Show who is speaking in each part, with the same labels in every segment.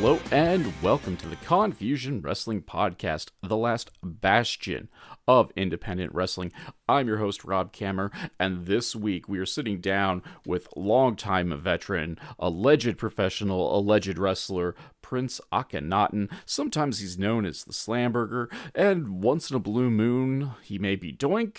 Speaker 1: Hello and welcome to the Confusion Wrestling Podcast, the last bastion of independent wrestling. I'm your host, Rob Kammer, and this week we are sitting down with longtime veteran, alleged professional, alleged wrestler, Prince Akkanatan. Sometimes he's known as the Slamburgler, and once in a blue moon, he may be Doink.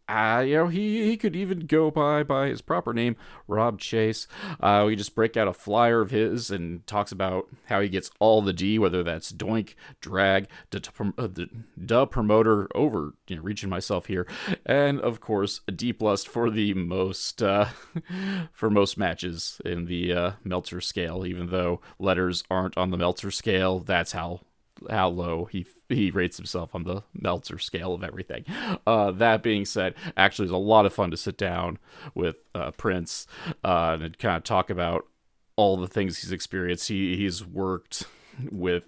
Speaker 1: He could even go by his proper name, Rob Chase. We just break out a flyer of his and talks about how he gets all the D, whether that's doink, drag, the promoter, over reaching myself here, and of course a D plus for the most for most matches in the Meltzer scale. Even though letters aren't on the Meltzer scale, that's how low he rates himself on the Meltzer scale of everything. That being said, actually, it's a lot of fun to sit down with Prince and kind of talk about all the things he's experienced. He's worked with,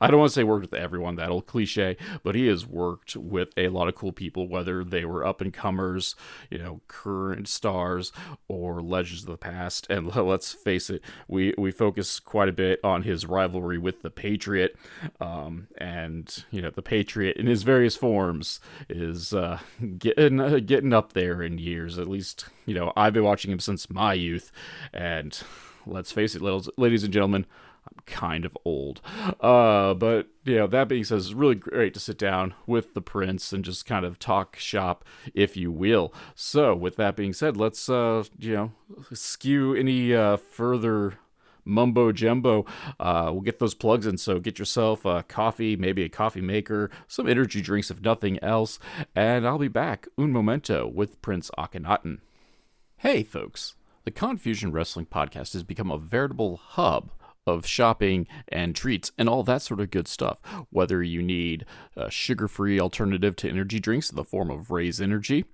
Speaker 1: I don't want to say worked with everyone, that old cliche, but he has worked with a lot of cool people, whether they were up-and-comers, current stars, or legends of the past. And let's face it, we focus quite a bit on his rivalry with the Patriot, and the Patriot in his various forms is getting up there in years. At least, I've been watching him since my youth, and let's face it, ladies and gentlemen, I'm kind of old. But that being said, it's really great to sit down with the Prince and just kind of talk shop, if you will. So with that being said, let's skew any further mumbo jumbo. We'll get those plugs in, so get yourself a coffee, maybe a coffee maker, some energy drinks if nothing else, and I'll be back un momento with Prince Akkanatan. Hey folks, the Confusion Wrestling Podcast has become a veritable hub of shopping and treats and all that sort of good stuff. Whether you need a sugar-free alternative to energy drinks in the form of Raise Energy,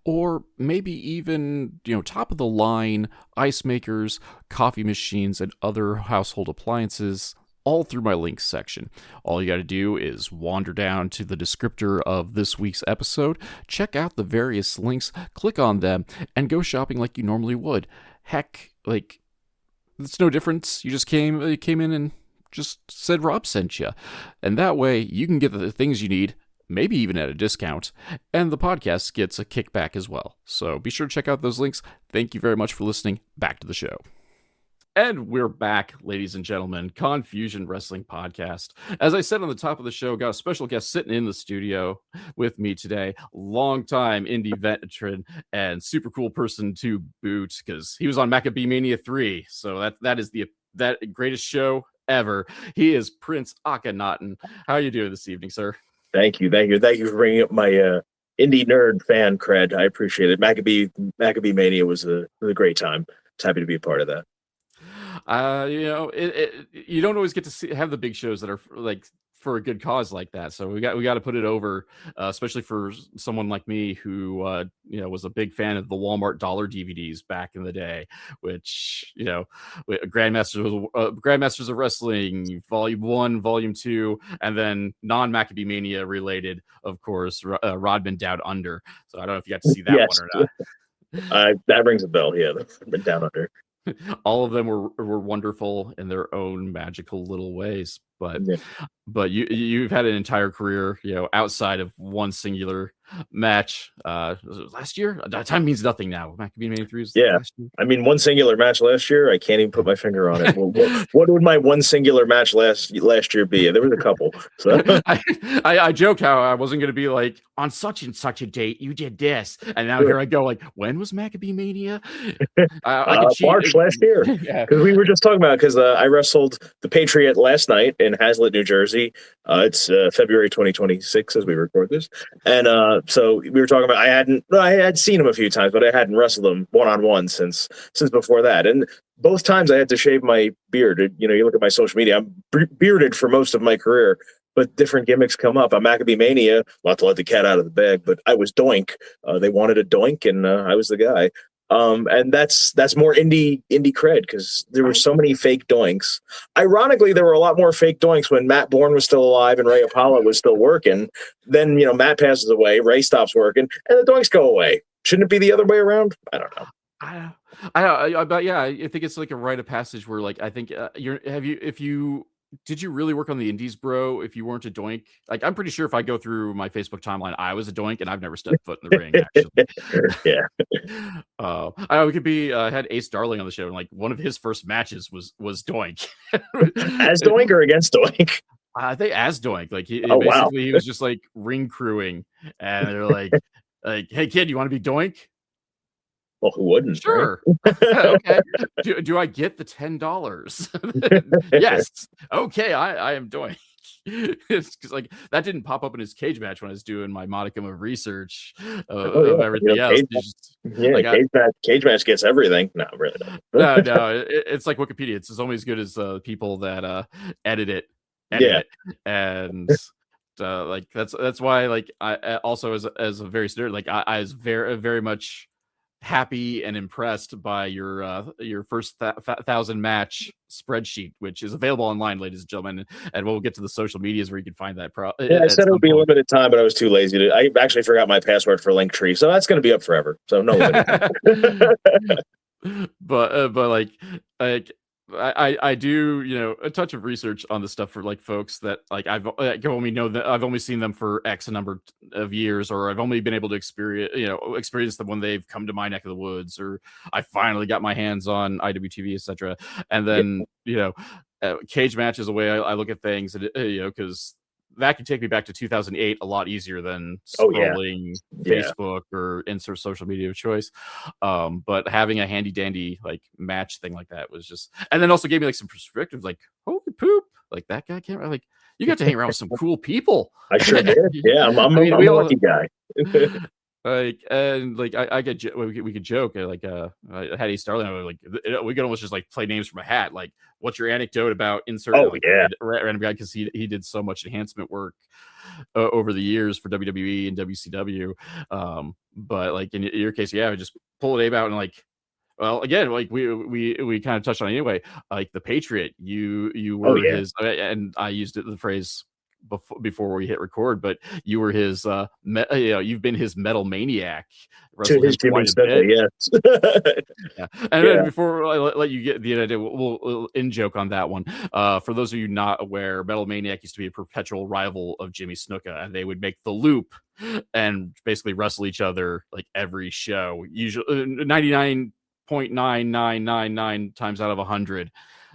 Speaker 1: or maybe even, top-of-the-line ice makers, coffee machines, and other household appliances, all through my links section. All you got to do is wander down to the descriptor of this week's episode, check out the various links, click on them, and go shopping like you normally would. Heck, it's no difference. You just came in and just said Rob sent you. And that way, you can get the things you need, maybe even at a discount, and the podcast gets a kickback as well. So be sure to check out those links. Thank you very much for listening. Back to the show. And we're back, ladies and gentlemen. Confusion Wrestling Podcast. As I said on the top of the show, got a special guest sitting in the studio with me today. Longtime indie veteran and super cool person to boot, because he was on Maccabee Mania 3. So that is that greatest show ever. He is Prince Akkanatan. How are you doing this evening, sir?
Speaker 2: Thank you for bringing up my indie nerd fan cred. I appreciate it. Maccabee Mania was a great time. I was happy to be a part of that.
Speaker 1: You don't always get to have the big shows that are for a good cause like that. So we got to put it over, especially for someone like me who was a big fan of the Walmart dollar DVDs back in the day, which Grandmasters of Wrestling Volume 1, Volume 2, and then non-Maccabee Mania related, of course, Rodman Down Under. So I don't know if you got to see that one or
Speaker 2: not. That rings a bell. Yeah, Rodman Down Under.
Speaker 1: All of them were wonderful in their own magical little ways, but you've had an entire career, outside of one singular match. Last year, time means nothing now. Maccabee Mania 3 was last year.
Speaker 2: I mean, one singular match last year. I can't even put my finger on it. What would my one singular match last year be? There was a couple. So
Speaker 1: I joked how I wasn't going to be like, on such and such a date you did this, and now here I go, like, when was Maccabee Mania?
Speaker 2: March last year, because we were just talking about, because I wrestled the Patriot last night in Hazlitt, New Jersey. It's February 2026 as we record this, and so we were talking about, I had seen him a few times, but I hadn't wrestled him one-on-one since before that. And both times I had to shave my beard. You look at my social media, I'm bearded for most of my career, but different gimmicks come up. On Maccabee Mania, not to let the cat out of the bag, but I was Doink. They wanted a Doink, and I was the guy. And that's more indie cred, because there were so many fake Doinks. Ironically, there were a lot more fake Doinks when Matt Bourne was still alive and Ray Apollo was still working. Then, Matt passes away, Ray stops working, and the Doinks go away. Shouldn't it be the other way around? I don't know.
Speaker 1: I think it's like a rite of passage where, like, I think if you did you really work on the indies, bro? If you weren't a doink, like I'm pretty sure if I go through my Facebook timeline, I was a doink, and I've never stepped foot in the ring. Actually,
Speaker 2: Yeah.
Speaker 1: I could be had Ace Darling on the show, and like one of his first matches was doink.
Speaker 2: As Doink or against Doink?
Speaker 1: I think as doink, like he
Speaker 2: Oh, wow.
Speaker 1: basically he was just like ring crewing, and they're like, hey kid, you want to be doink?
Speaker 2: Well, who wouldn't?
Speaker 1: Sure.
Speaker 2: Right?
Speaker 1: Okay. Do I get the $10? Yes. Okay. I am doing. It's because like that didn't pop up in his cage match when I was doing my modicum of research of everything else.
Speaker 2: Cage match gets everything. No, really
Speaker 1: don't. No. It's like Wikipedia. It's only as good as people that edit it. And like that's why like I also as a very nerd, like I was very much happy and impressed by your first 1,000 match spreadsheet, which is available online, ladies and gentlemen, and we'll get to the social medias where you can find that.
Speaker 2: I said it would be a limited time, but I was too lazy to. I actually forgot my password for Linktree, so that's going to be up forever. So no limit.
Speaker 1: but like I do, you know, a touch of research on the stuff for like folks that like I've only seen them for X number of years, or I've only been able to experience them when they've come to my neck of the woods, or I finally got my hands on IWTV, etc. And then cage match is a way I look at things, and because that could take me back to 2008 a lot easier than scrolling Facebook or insert social media of choice. But having a handy dandy like match thing like that was just, and then also gave me like some perspective, like holy poop, like that guy can't like you got to hang around with some cool people.
Speaker 2: I sure did. Yeah, I'm a lucky guy.
Speaker 1: Like and like I could we could joke like I had Ace Darling, like we could almost just like play names from a hat, like what's your anecdote about insert random guy, because he did so much enhancement work over the years for WWE and WCW. But like in your case, I just pull a name out and like, well, again, like we kind of touched on it anyway, like the Patriot, you were his, and I used the phrase before we hit record, but you were his you've been his metal maniac
Speaker 2: to his Jimmy Snuka,
Speaker 1: yeah. And then before I let you get the idea, we'll in joke on that one. For those of you not aware, Metal Maniac used to be a perpetual rival of Jimmy Snuka, and they would make the loop and basically wrestle each other like every show, usually 99.9999 times out of 100.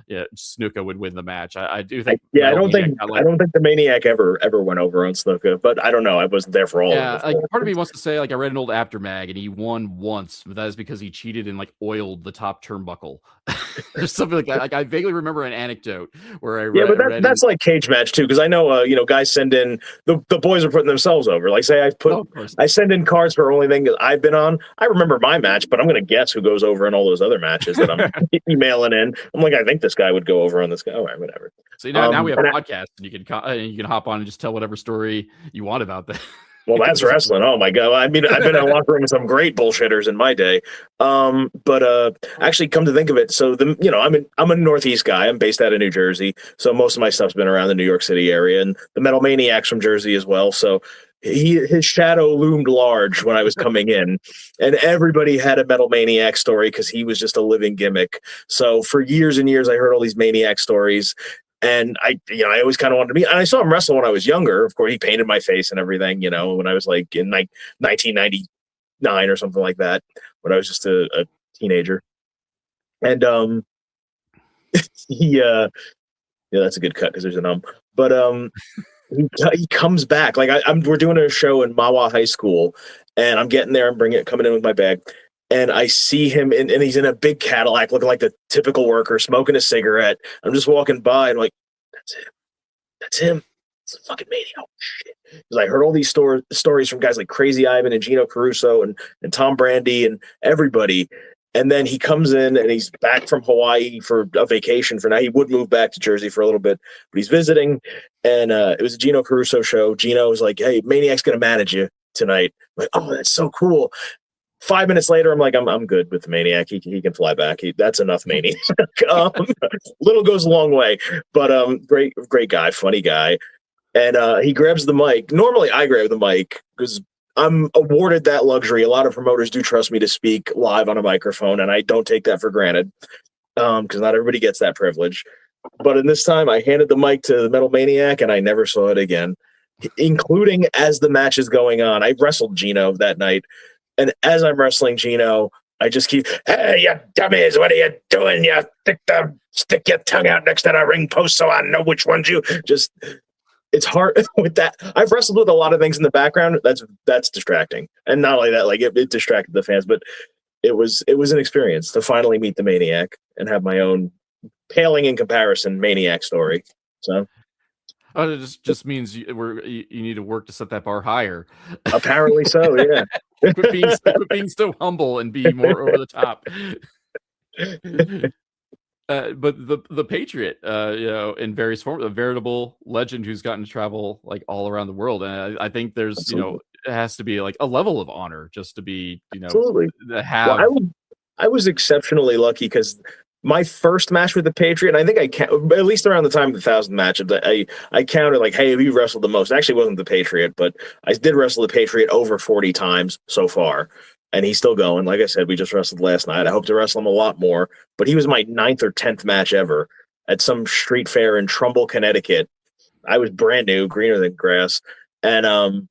Speaker 1: Yeah, Snuka would win the match. I do think.
Speaker 2: I don't think the Maniac ever went over on Snuka, but I don't know. I wasn't there for all.
Speaker 1: Yeah, like part of me wants to say like I read an old Aftermag and he won once, but that is because he cheated and like oiled the top turnbuckle or something like that. Like I vaguely remember an anecdote where I read.
Speaker 2: Yeah, but that's like cage match too, because I know guys send in the boys are putting themselves over. Like say I send in cards for only thing that I've been on. I remember my match, but I'm going to guess who goes over in all those other matches that I'm emailing in. I'm like, I think this guy would go over on this guy. All right, whatever.
Speaker 1: So now we have a podcast, and you can hop on and just tell whatever story you want about that.
Speaker 2: Well, that's wrestling. Oh my god! I mean, I've been in a locker room with some great bullshitters in my day. But actually, come to think of it, so I'm a Northeast guy. I'm based out of New Jersey, so most of my stuff's been around the New York City area, and the Metal Maniac's from Jersey as well. So his shadow loomed large when I was coming in, and everybody had a Metal Maniac story because he was just a living gimmick. So for years and years, I heard all these Maniac stories. And I always kind of wanted to be, and I saw him wrestle when I was younger. Of course, he painted my face and everything, when I was like in like 1999 or something like that, when I was just a teenager. And that's a good cut because there's an but he comes back like we're doing a show in Mawa High School, and I'm getting there and coming in with my bag. And I see him, and he's in a big Cadillac, looking like the typical worker, smoking a cigarette. I'm just walking by, and I'm like, that's him. It's a fucking Maniac. Oh, shit. Because I heard all these stories from guys like Crazy Ivan and Gino Caruso and Tom Brandy and everybody. And then he comes in, and he's back from Hawaii for a vacation for now. He would move back to Jersey for a little bit, but he's visiting. And it was a Gino Caruso show. Gino was like, hey, Maniac's going to manage you tonight. I'm like, oh, that's so cool. 5 minutes later, I'm like, I'm good with the Maniac. He can fly back. That's enough Maniac. Little goes a long way, but great guy, funny guy. And he grabs the mic. Normally, I grab the mic because I'm awarded that luxury. A lot of promoters do trust me to speak live on a microphone, and I don't take that for granted because not everybody gets that privilege. But in this time, I handed the mic to the Metal Maniac, and I never saw it again, including as the match is going on. I wrestled Gino that night, and as I'm wrestling Gino, I just keep, "Hey, you dummies, what are you doing? You stick your tongue out next to the ring post so I know which one's you." Just, it's hard with that. I've wrestled with a lot of things in the background. That's distracting, and not only that, like it distracted the fans, but it was an experience to finally meet the Maniac and have my own paling in comparison Maniac story. So.
Speaker 1: Oh, it just means you need to work to set that bar higher.
Speaker 2: Apparently so, yeah.
Speaker 1: quit being so humble and be more over the top. But the Patriot, in various forms, a veritable legend who's gotten to travel like all around the world, and I think there's Absolutely. It has to be like a level of honor just to be
Speaker 2: Absolutely.
Speaker 1: To have.
Speaker 2: Well, I was exceptionally lucky because my first match with the Patriot, and I think at least around the time of the 1,000 match, I counted like, hey, who wrestled the most? Actually, it wasn't the Patriot, but I did wrestle the Patriot over 40 times so far, and he's still going. Like I said, we just wrestled last night. I hope to wrestle him a lot more, but he was my 9th or 10th match ever at some street fair in Trumbull, Connecticut. I was brand new, greener than grass, and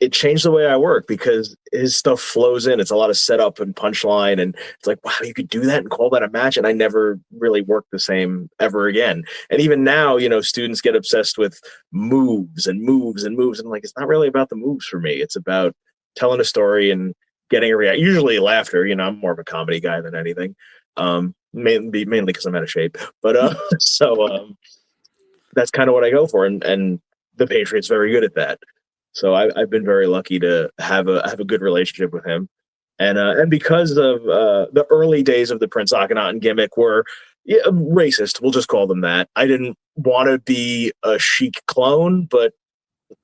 Speaker 2: it changed the way I work because his stuff flows in. It's a lot of setup and punchline. And it's like, wow, you could do that and call that a match. And I never really worked the same ever again. And even now, students get obsessed with moves and moves and moves. And I'm like, it's not really about the moves for me. It's about telling a story and getting a reaction. Usually laughter. I'm more of a comedy guy than anything. Mainly because I'm out of shape. But that's kind of what I go for. And the Patriot's very good at that. So I've been very lucky to have a good relationship with him, and because of the early days of the Prince Akkanatan gimmick were racist, we'll just call them that. I didn't want to be a Sheik clone, but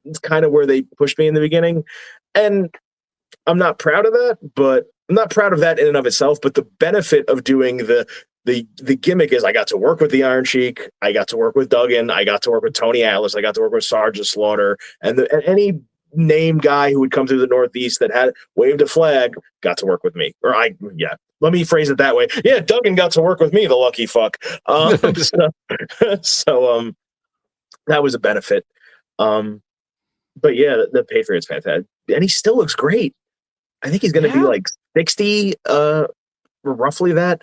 Speaker 2: it's kind of where they pushed me in the beginning, and I'm not proud of that. But I'm not proud of that in and of itself. But the benefit of doing the gimmick is I got to work with the Iron Shiek, I got to work with Duggan, I got to work with Tony Atlas, I got to work with Sergeant Slaughter, and any name guy who would come through the Northeast that had waved a flag got to work with me. Let me phrase it that way. Yeah, Duggan got to work with me, the lucky fuck. So that was a benefit. But yeah, the Patriot's fantastic, and he still looks great. I think he's going to be like 60, roughly that.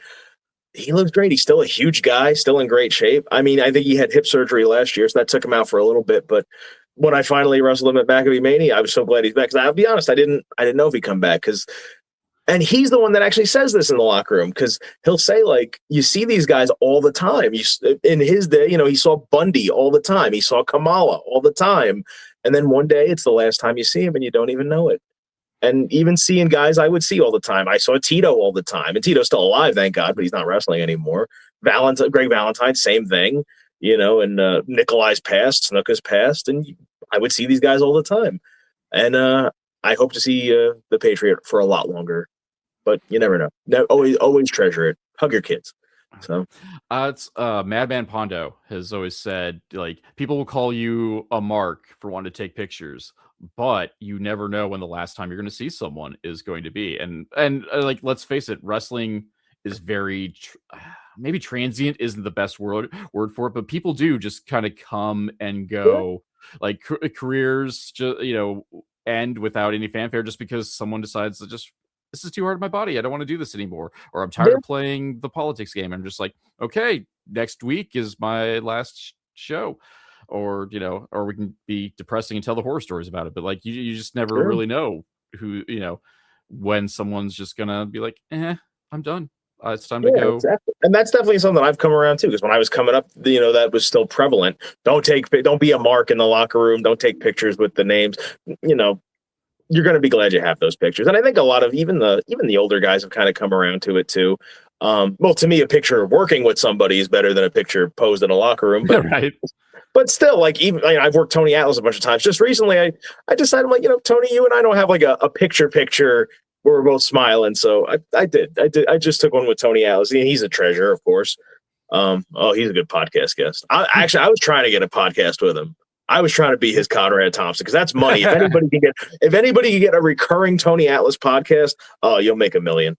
Speaker 2: He looks great. He's still a huge guy, still in great shape. I mean, I think he had hip surgery last year, so that took him out for a little bit. But when I finally wrestled him at Backabee Mania, I was so glad he's back. Because I'll be honest, I didn't know if he'd come back. And he's the one that actually says this in the locker room, because he'll say, like, you see these guys all the time. In his day, he saw Bundy all the time. He saw Kamala all the time. And then one day, it's the last time you see him, and you don't even know it. And even seeing guys I would see all the time. I saw Tito all the time. And Tito's still alive, thank God, but he's not wrestling anymore. Greg Valentine, same thing. And Nikolai's passed, Snuka's passed. And I would see these guys all the time. And I hope to see the Patriot for a lot longer. But you never know. Always treasure it. Hug your kids. So
Speaker 1: it's Madman Pondo has always said, like, people will call you a mark for wanting to take pictures, but you never know when the last time you're going to see someone is going to be. And like, let's face it, wrestling is very maybe transient isn't the best word for it, but people do just kind of come and go. Yeah. Like careers just end without any fanfare just because someone decides to just, this is too hard on my body, I don't want to do this anymore, or I'm tired of playing the politics game. I'm just like, okay, next week is my last show. Or or we can be depressing and tell the horror stories about it. But like, you just never really know who, when someone's just gonna be like, I'm done. It's time to go.
Speaker 2: Exactly. And that's definitely something I've come around to, because when I was coming up, that was still prevalent. Don't be a mark in the locker room. Don't take pictures with the names. You're going to be glad you have those pictures. And I think a lot of even the older guys have kind of come around to it too. Well, to me, a picture working with somebody is better than a picture posed in a locker room. But,
Speaker 1: right.
Speaker 2: But still, like, even I've worked Tony Atlas a bunch of times. Just recently, I decided, like, Tony, you and I don't have like a picture where we're both smiling. So I did. I just took one with Tony Atlas. He's a treasure, of course. He's a good podcast guest. I was trying to get a podcast with him. I was trying to be his Conrad Thompson, because that's money. If anybody can get a recurring Tony Atlas podcast, you'll make $1 million.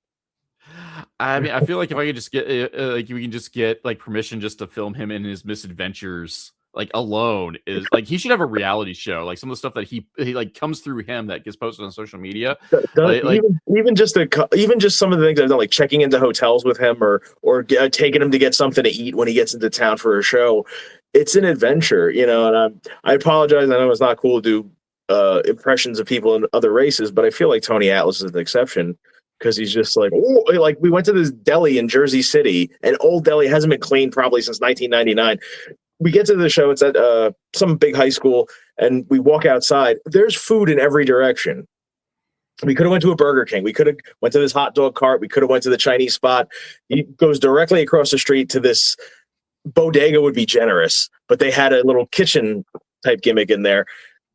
Speaker 1: I mean, I feel like if I could just get like we can just get like permission just to film him in his misadventures like alone is like he should have a reality show. Like some of the stuff that he like comes through him that gets posted on social media.
Speaker 2: Even just some of the things I've done, like checking into hotels with him or taking him to get something to eat when he gets into town for a show. It's an adventure, you know. And I apologize. I know it's not cool to do impressions of people in other races, but I feel like Tony Atlas is an exception. Because he's just like, oh, like we went to this deli in Jersey City, and old deli hasn't been cleaned probably since 1999. We get to the show, it's at some big high school, and we walk outside. There's food in every direction. We could have went to a Burger King. We could have went to this hot dog cart. We could have went to the Chinese spot. He goes directly across the street to this bodega would be generous, but they had a little kitchen type gimmick in there.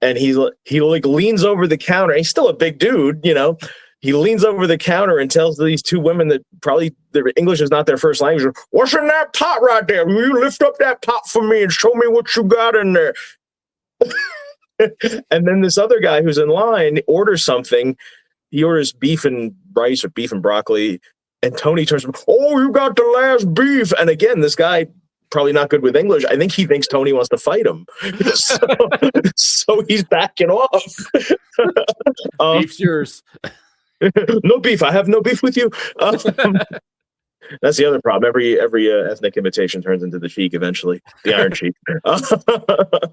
Speaker 2: And he like leans over the counter. He's still a big dude, you know. He leans over the counter and tells these two women that probably their English is not their first language, "What's in that pot right there? Will you lift up that pot for me and show me what you got in there?" And then this other guy who's in line orders something. He orders beef and rice or beef and broccoli. And Tony turns to him, "Oh, you got the last beef." And again, this guy, probably not good with English, I think he thinks Tony wants to fight him. So he's backing off.
Speaker 1: Beef's yours.
Speaker 2: No beef. I have no beef with you. That's the other problem. Every ethnic imitation turns into the Sheik eventually. The Iron Shiek.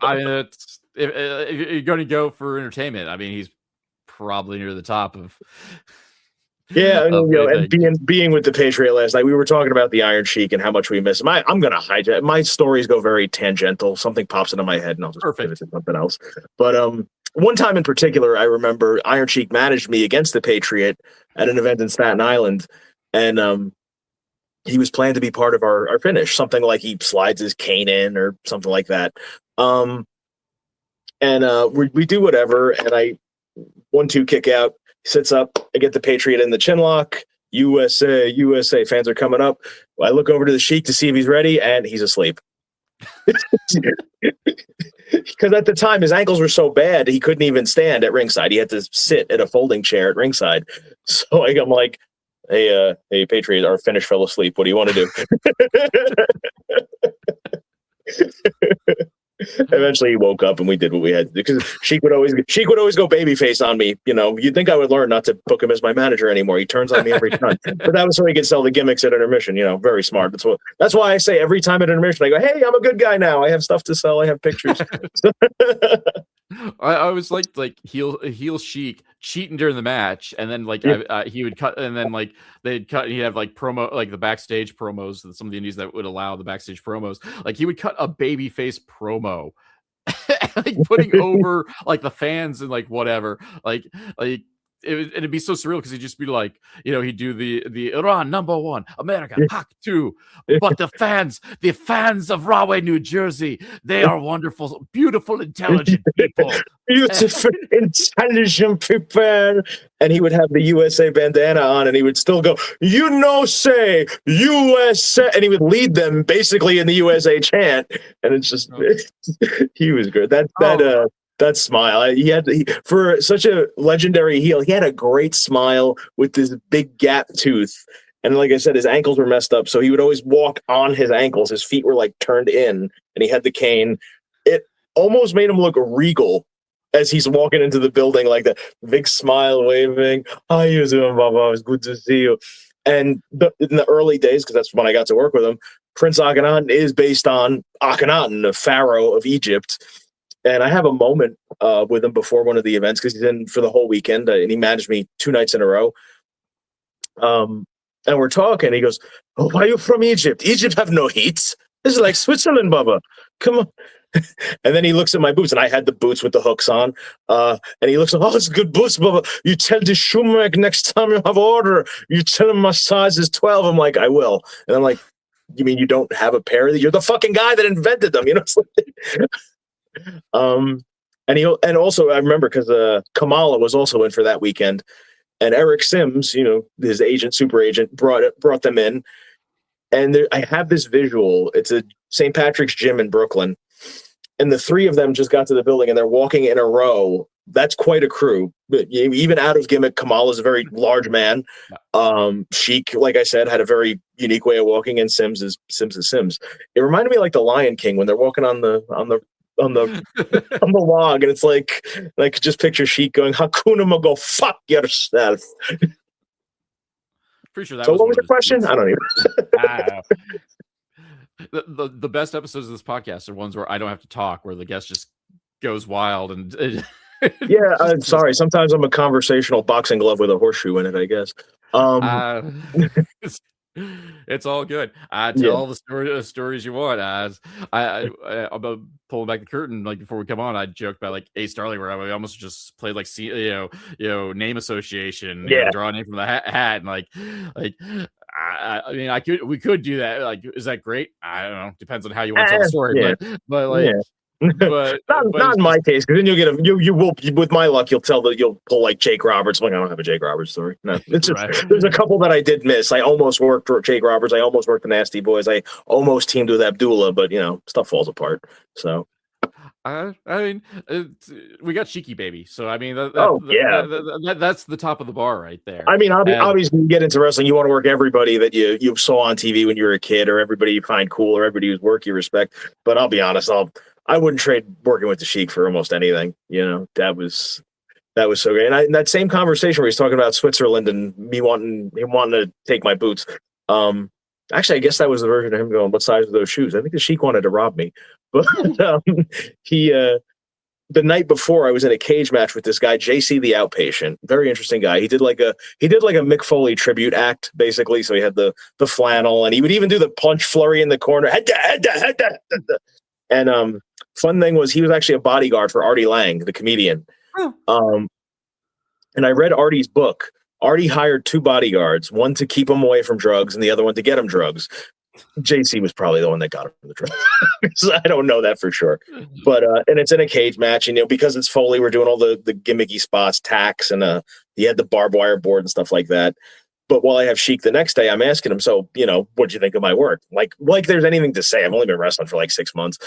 Speaker 1: I mean, if you're going to go for entertainment, I mean, he's probably near the top of.
Speaker 2: Yeah, and being with the Patriot last night, we were talking about the Iron Sheik and how much we miss him. I'm going to hijack. My stories go very tangential. Something pops into my head, and I'll just give it to something else. But one time in particular, I remember Iron Sheik managed me against the Patriot at an event in Staten Island, and he was planned to be part of our finish. Something like he slides his cane in or something like that. We do whatever, and I 1-2 kick out. Sits up, I get the Patriot in the chin lock. USA, USA, fans are coming up. I look over to the Sheik to see if he's ready, and he's asleep. Because at the time, his ankles were so bad, he couldn't even stand at ringside. He had to sit at a folding chair at ringside. So I'm like, hey, Patriot, our finish fell asleep. What do you want to do? Eventually he woke up and we did what we had to do, because Sheik would always go babyface on me. You know, you'd think I would learn not to book him as my manager anymore. He turns on me every time. But that was so he could sell the gimmicks at intermission. You know, very smart. That's why I say every time at intermission I go, "Hey, I'm a good guy now. I have stuff to sell. I have pictures."
Speaker 1: I was like heel Sheik cheating during the match, and then he would cut, and then like they'd cut, and he'd have like promo, like the backstage promos, and some of the indies that would allow the backstage promos, like he would cut a babyface promo, like putting over like the fans and like whatever, like it'd be so surreal because he'd just be like, you know, he'd do the Iran #1, America Hak 2, but the fans of Rahway, New Jersey, they are wonderful, beautiful, intelligent people.
Speaker 2: Beautiful, intelligent people. And he would have the USA bandana on, and he would still go, "You know, say USA," and he would lead them basically in the USA chant. And it's just, he was good. That smile, for such a legendary heel, he had a great smile with this big gap tooth. And like I said, his ankles were messed up, so he would always walk on his ankles. His feet were like turned in, and he had the cane. It almost made him look regal as he's walking into the building, like that big smile, waving. "How you doing, Baba? It's good to see you." And in the early days, because that's when I got to work with him, Prince Akkanatan is based on Akhenaten, the pharaoh of Egypt. And I have a moment with him before one of the events, because he's in for the whole weekend, and he managed me 2 nights in a row. And we're talking. He goes, "Oh, why are you from Egypt? Egypt have no heat. This is like Switzerland, Baba. Come on." And then he looks at my boots, and I had the boots with the hooks on. And he looks at, "Oh, it's good boots, Baba. You tell the shoemaker next time you have order, you tell him my size is 12. I'm like, "I will." And I'm like, "You mean you don't have a pair of these? You're the fucking guy that invented them." You know, it's like, and also I remember because Kamala was also in for that weekend, and Eric Sims, you know, his agent, super agent, brought them in, and I have this visual. It's a St. Patrick's gym in Brooklyn, and the 3 of them just got to the building, and they're walking in a row that's quite a crew. But even out of gimmick, Kamal is a very large man. Sheik, like I said, had a very unique way of walking, and Sims is Sims. It reminded me like the Lion King when they're walking on the on the log, and it's like I could just picture Sheik going, "Hakuna Mo, go fuck yourself."
Speaker 1: Pretty sure that.
Speaker 2: So what was the question? I don't
Speaker 1: even. The best episodes of this podcast are ones where I don't have to talk, where the guest just goes wild and.
Speaker 2: Yeah, I'm sorry. Sometimes I'm a conversational boxing glove with a horseshoe in it, I guess.
Speaker 1: It's all good. Tell all the stories you want. I'm pulling back the curtain. Like before we come on, I joked about like Ace Starling, where I almost just played like name association, draw a name from the hat, and like I mean, we could do that. Like, is that great? I don't know. Depends on how you want to tell the story. But like. Yeah. But
Speaker 2: not in my case, because then you'll get you will with my luck you'll pull like Jake Roberts. Like, I don't have a Jake Roberts story. No, it's just, there's a couple that I did miss. I almost worked for Jake Roberts. I almost worked the Nasty Boys. I almost teamed with Abdullah, but stuff falls apart. So.
Speaker 1: I mean, we got Cheeky Baby, so I mean, that's the top of the bar right there.
Speaker 2: I mean, obviously, you get into wrestling, you want to work everybody that you saw on TV when you were a kid, or everybody you find cool, or everybody whose work you respect. But I'll be honest, I wouldn't trade working with the Sheik for almost anything. That was so great. And that same conversation where he's talking about Switzerland and him wanting to take my boots. Actually, I guess that was the version of him going, "What size are those shoes?" I think the Sheik wanted to rob me, but he. The night before, I was in a cage match with this guy, JC the Outpatient. Very interesting guy. He did like a Mick Foley tribute act, basically. So he had the flannel, and he would even do the punch flurry in the corner. And fun thing was, he was actually a bodyguard for Artie Lang, the comedian. And I read Artie's book. Artie hired 2 bodyguards, one to keep him away from drugs and the other one to get him drugs. JC was probably the one that got him the drugs. So I don't know that for sure. But and it's in a cage match, and because it's Foley, we're doing all the gimmicky spots, tacks, and he had the barbed wire board and stuff like that. But while I have Sheik the next day, I'm asking him, "So, what'd you think of my work?" Like there's anything to say. I've only been wrestling for like 6 months.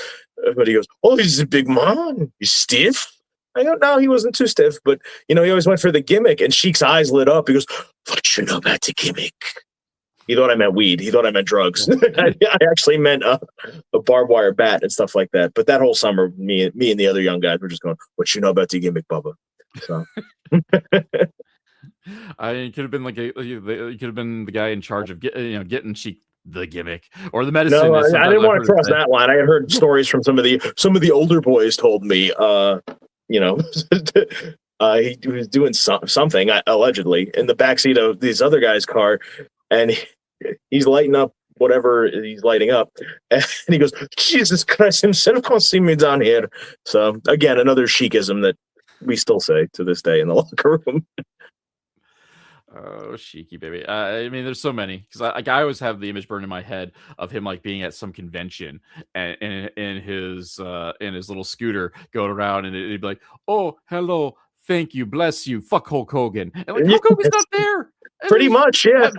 Speaker 2: But he goes, "Oh, he's a big man. He's stiff." I go, "No, he wasn't too stiff, but he always went for the gimmick." And Sheik's eyes lit up. He goes, "What you know about the gimmick?" He thought I meant weed. He thought I meant drugs. I actually meant a barbed wire bat and stuff like that. But that whole summer, me and the other young guys were just going, "What you know about the gimmick, Bubba?" So.
Speaker 1: I could have been you could have been the guy in charge of getting Sheik the gimmick or the medicine.
Speaker 2: No, I didn't want to cross that line. I had heard stories from some of the older boys told me, he was doing something allegedly in the backseat of these other guys' car, and he's lighting up whatever he's lighting up, and he goes, "Jesus Christ, himself can't see me down here." So again, another Sheikism that we still say to this day in the locker room.
Speaker 1: Oh, Sheiky baby. I mean, there's so many, because I always have the image burned in my head of him like being at some convention and in his little scooter going around, and he'd be like, "Oh, hello, thank you, bless you, fuck Hulk Hogan," and like Hulk Hogan's not there.
Speaker 2: Pretty much, yeah.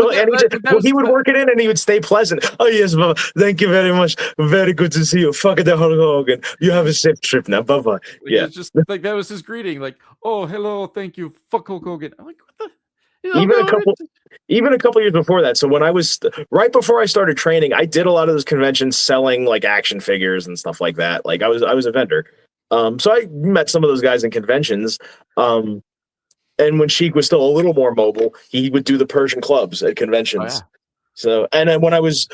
Speaker 2: He would work it in, and he would stay pleasant. "Oh yes, Bubba, thank you very much. Very good to see you. Fuck the Hulk Hogan. You have a safe trip now, Bubba." Yeah,
Speaker 1: it's just like that was his greeting. Like, "Oh, hello, thank you, fuck Hulk Hogan." I'm like, what the.
Speaker 2: Even a couple years before that. So when I was right before I started training, I did a lot of those conventions selling like action figures and stuff like that. Like I was a vendor. So I met some of those guys in conventions. And when Sheik was still a little more mobile, he would do the Persian clubs at conventions. Oh, yeah. So, and then when I was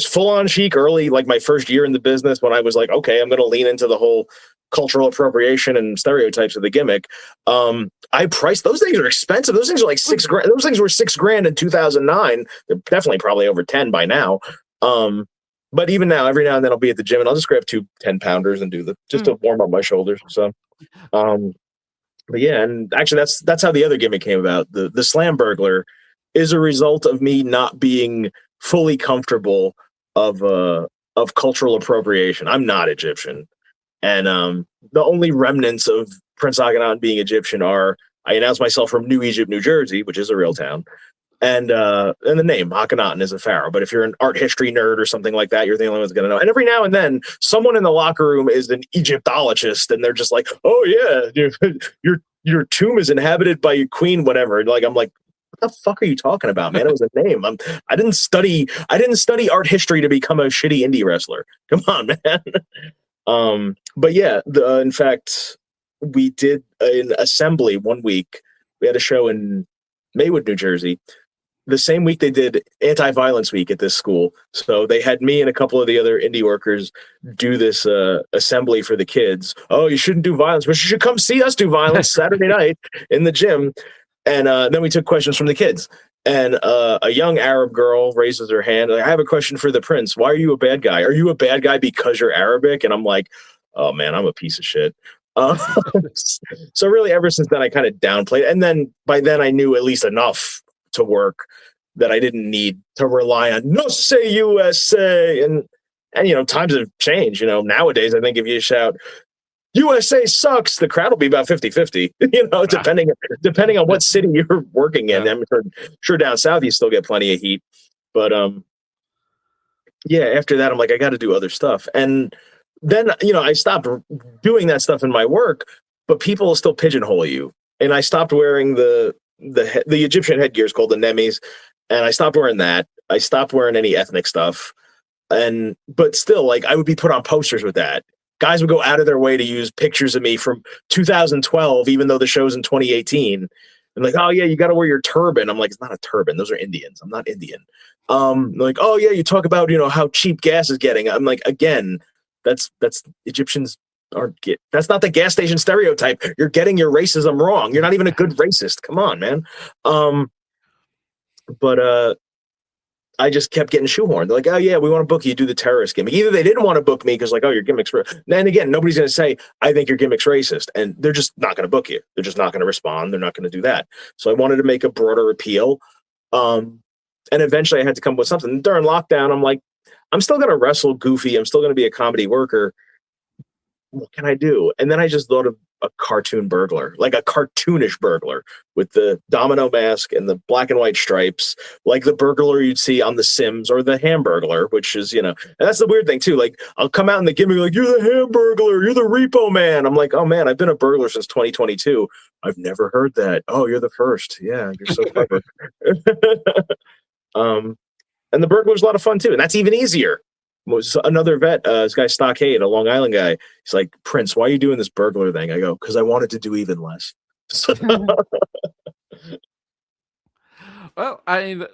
Speaker 2: full on Sheik early, like my first year in the business, when I was like, okay, I'm going to lean into the whole cultural appropriation and stereotypes of the gimmick. I priced, those things are expensive. Those things are like $6,000. Those things were $6,000 in 2009. They're definitely probably over 10 by now. But even now, every now and then I'll be at the gym and I'll just grab 2 10-pounders and do just to warm up my shoulders. So, but yeah, and actually that's how the other gimmick came about. The Slamburgler is a result of me not being fully comfortable of cultural appropriation. I'm not Egyptian. And the only remnants of Prince Akkanatan being Egyptian are, I announced myself from New Egypt, New Jersey, which is a real town. And the name Akhenaten is a pharaoh. But if you're an art history nerd or something like that, you're the only one that's going to know. And every now and then, someone in the locker room is an Egyptologist, and they're just like, "Oh yeah, your tomb is inhabited by your queen, whatever. Like, I'm like, what the fuck are you talking about, man? It was a name. I didn't study art history to become a shitty indie wrestler. Come on, man. But yeah, in fact, we did an assembly one week. We had a show in Maywood, New Jersey. The same week they did anti-violence week at this school. So they had me and a couple of the other indie workers do this assembly for the kids. Oh, you shouldn't do violence, but you should come see us do violence Saturday night in the gym. And then we took questions from the kids. And a young Arab girl raises her hand. Like, I have a question for the prince. Why are you a bad guy? Are you a bad guy because you're Arabic? And I'm like, oh, man, I'm a piece of shit. So really, ever since then, I kind of downplayed. And then by then, I knew at least enough to work that I didn't need to rely on "No say USA." And times have changed. Nowadays, I think if you shout USA sucks, the crowd will be about 50-50, depending on what city you're working in. I'm sure down south you still get plenty of heat. But after that, I'm like, I got to do other stuff. And then, I stopped doing that stuff in my work, but people will still pigeonhole you. And I stopped wearing the Egyptian headgear is called the nemes, and I stopped wearing that. I stopped wearing any ethnic stuff. But still, like, I would be put on posters with that. Guys would go out of their way to use pictures of me from 2012, even though the show's in 2018. And like, oh yeah, you got to wear your turban. I'm like, it's not a turban. Those are Indians. I'm not Indian. Like, oh yeah, you talk about, how cheap gas is getting. I'm like, again, that's Egyptians aren't get. That's not the gas station stereotype. You're getting your racism wrong. You're not even a good racist. Come on, man. But I just kept getting shoehorned. They're like, oh yeah, we want to book you, do the terrorist gimmick. Either they didn't want to book me because like, oh, your gimmick's then again, nobody's going to say, I think your gimmick's racist. And they're just not going to book you. They're just not going to respond. They're not going to do that. So I wanted to make a broader appeal. And eventually I had to come up with something. During lockdown, I'm like, I'm still going to wrestle goofy. I'm still going to be a comedy worker. What can I do? And then I just thought of a cartoon burglar, like a cartoonish burglar with the domino mask and the black and white stripes, like the burglar you'd see on The Sims or the Hamburglar, which is, and that's the weird thing too. Like, I'll come out in the gimmick like, you're the Hamburglar, you're the Repo Man. I'm like, oh man, I've been a burglar since 2022. I've never heard that. Oh, you're the first. Yeah, you're so clever. And the burglar's a lot of fun too. And that's even easier. Was another vet, this guy Stockade, a Long Island guy. He's like, Prince, why are you doing this burglar thing? I go, because I wanted to do even less.
Speaker 1: Well, I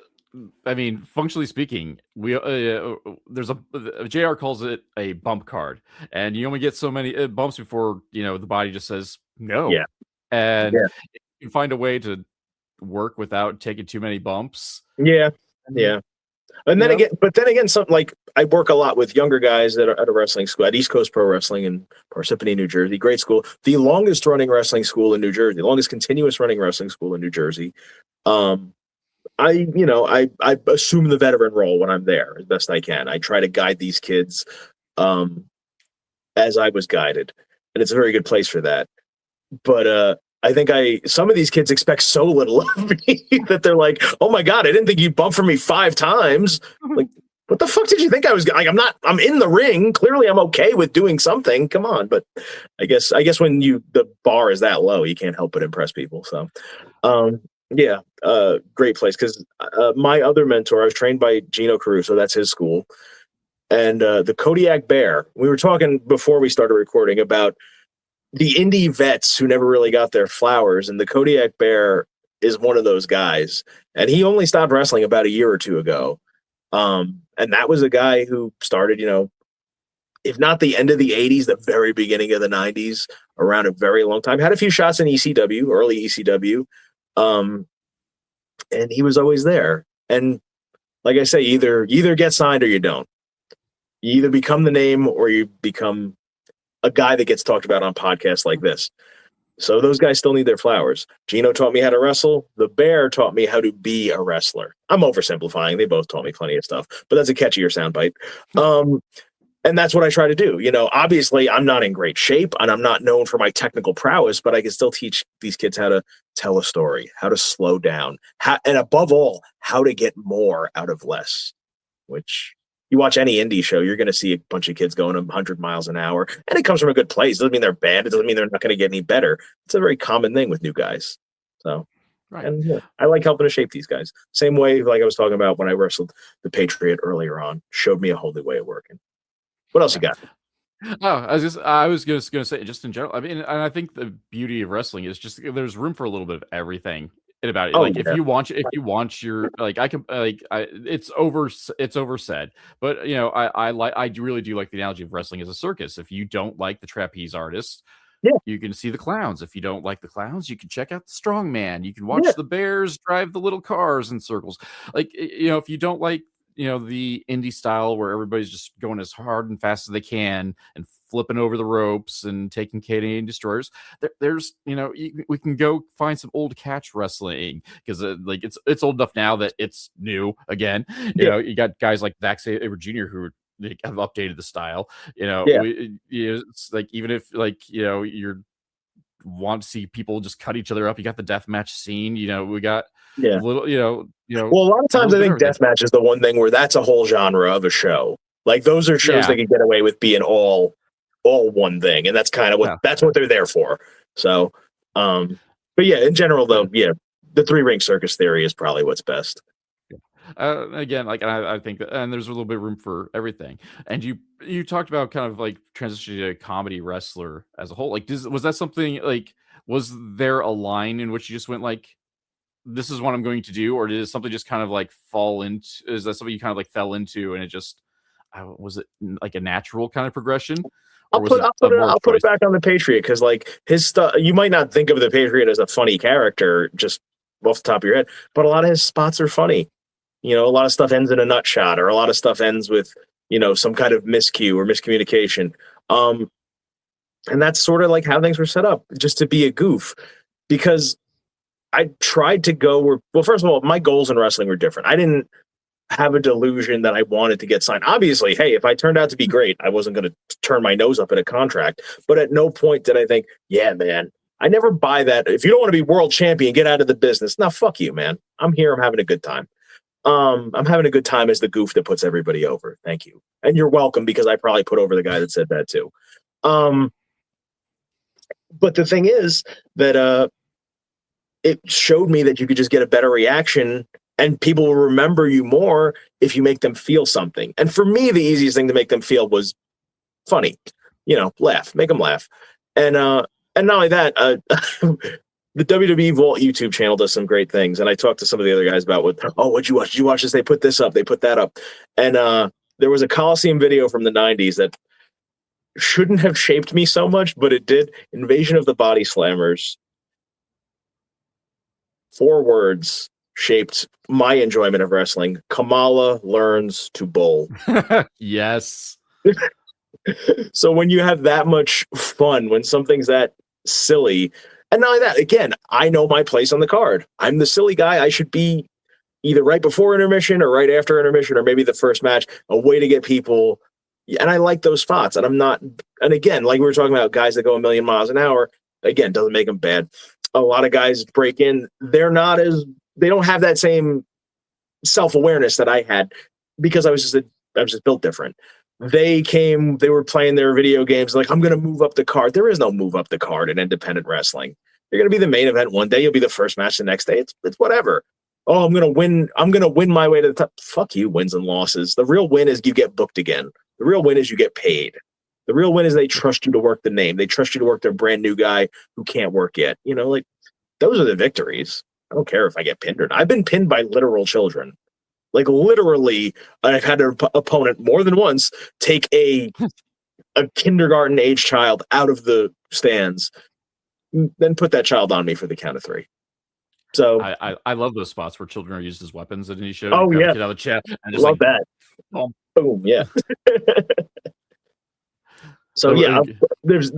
Speaker 1: mean, functionally speaking, we there's a JR calls it a bump card, and you only get so many bumps before the body just says no.
Speaker 2: Yeah,
Speaker 1: and you can find a way to work without taking too many bumps.
Speaker 2: Yeah. And then again, something like I work a lot with younger guys at a wrestling school at East Coast Pro Wrestling in Parsippany, New Jersey. Great school, the longest running wrestling school in New Jersey, the longest continuous running wrestling school in New Jersey. I assume the veteran role when I'm there as best I can. I try to guide these kids as I was guided, and it's a very good place for that. But I think some of these kids expect so little of me that they're like, oh my God, I didn't think you'd bump for me 5 times. Like, what the fuck did you think I was like? I'm in the ring. Clearly I'm okay with doing something. Come on. But I guess when the bar is that low, you can't help but impress people. So, great place. Cause my other mentor, I was trained by Gino Caruso. That's his school. And the Kodiak Bear, we were talking before we started recording about the indie vets who never really got their flowers, and the Kodiak Bear is one of those guys. And he only stopped wrestling about a year or two ago. And that was a guy who started, if not the end of the 80s, the very beginning of the 90s, around a very long time. Had a few shots in ECW, early ECW. And he was always there. And like I say, either get signed or you don't. You either become the name or you become a guy that gets talked about on podcasts like this. So those guys still need their flowers. Gino taught me how to wrestle. The Bear taught me how to be a wrestler. I'm oversimplifying. They both taught me plenty of stuff, but that's a catchier soundbite. And that's what I try to do. Obviously I'm not in great shape and I'm not known for my technical prowess, but I can still teach these kids how to tell a story, how to slow down, and above all, how to get more out of less, which, you watch any indie show, you're going to see a bunch of kids going 100 miles an hour, and it comes from a good place. It doesn't mean they're bad. It doesn't mean they're not going to get any better. It's a very common thing with new guys. So,
Speaker 1: Right.
Speaker 2: and yeah, I like helping to shape these guys. Same way, like I was talking about when I wrestled the Patriot earlier on, showed me a whole new way of working. What else you got?
Speaker 1: Oh, I was just gonna say, just in general. I mean, and I think the beauty of wrestling is just there's room for a little bit of everything about it.
Speaker 2: Oh,
Speaker 1: Like
Speaker 2: yeah.
Speaker 1: if you want your like, it's oversaid, but I really do like the analogy of wrestling as a circus. If you don't like the trapeze artists,
Speaker 2: Yeah.
Speaker 1: you can see the clowns. If you don't like the clowns, you can check out the strongman. You can watch the bears drive the little cars in circles. Like, if you don't like the indie style where everybody's just going as hard and fast as they can and flipping over the ropes and taking Canadian destroyers, there's we can go find some old catch wrestling, because like it's old enough now that it's new again. You got guys like Zack Sabre Jr. who have updated the style. It's like, even if you're want to see people just cut each other up, you got the death match scene. We got a little,
Speaker 2: Well, a lot of times I think deathmatch is the one thing where that's a whole genre of a show. Like, those are shows that can get away with being all one thing, and that's kind of what they're there for. So, but yeah, in general though, the 3-ring circus theory is probably what's best.
Speaker 1: Again, like, and I think that, and there's a little bit of room for everything. And you talked about kind of like transitioning to a comedy wrestler as a whole. Like, was that something, like, was there a line in which you just went like, this is what I'm going to do, or did something just kind of like fall into? Is that something you kind of like fell into, and it just was it like a natural kind of progression?
Speaker 2: I'll put it back on the Patriot, because like his stuff, you might not think of the Patriot as a funny character just off the top of your head, but a lot of his spots are funny. A lot of stuff ends in a nut shot, or a lot of stuff ends with, some kind of miscue or miscommunication. And that's sort of like how things were set up, just to be a goof, because I tried to go well, first of all, my goals in wrestling were different. I didn't have a delusion that I wanted to get signed. Obviously, hey, if I turned out to be great, I wasn't going to turn my nose up at a contract. But at no point did I think, yeah, man, I never buy that. If you don't want to be world champion, get out of the business. Now, fuck you, man. I'm here. I'm having a good time. I'm having a good time as the goof that puts everybody over. Thank you. And you're welcome, because I probably put over the guy that said that too. But the thing is that it showed me that you could just get a better reaction, and people will remember you more if you make them feel something. And for me, the easiest thing to make them feel was funny, laugh, make them laugh. And not only that, the WWE Vault YouTube channel does some great things. And I talked to some of the other guys about what'd you watch? Did you watch this? They put this up. They put that up. And there was a Coliseum video from the 90s that shouldn't have shaped me so much, but it did. Invasion of the Body Slammers. 4 words shaped my enjoyment of wrestling. Kamala learns to bowl.
Speaker 1: Yes.
Speaker 2: So when you have that much fun, when something's that silly, and not only that, again, I know my place on the card. I'm the silly guy. I should be either right before intermission or right after intermission, or maybe the first match, a way to get people. And I like those spots. And I'm not, and again, like we were talking about, guys that go 1,000,000 miles an hour, again, doesn't make them bad. A lot of guys break in. They don't have that same self-awareness that I had, because I was just built different. They were playing their video games like, I'm going to move up the card. There is no move up the card in independent wrestling. You're going to be the main event one day. You'll be the first match the next day. It's whatever. Oh, I'm going to win. I'm going to win my way to the top. Fuck you, wins and losses. The real win is you get booked again. The real win is you get paid. The real win is they trust you to work the name. They trust you to work their brand new guy who can't work yet. Like, those are the victories. I don't care if I get pinned or not. I've been pinned by literal children. Like, literally, I've had an opponent more than once take a kindergarten age child out of the stands, then put that child on me for the count of 3. So
Speaker 1: I love those spots where children are used as weapons in any show.
Speaker 2: Oh yeah,
Speaker 1: out of the chat. And
Speaker 2: love that. Boom, yeah. So yeah, there's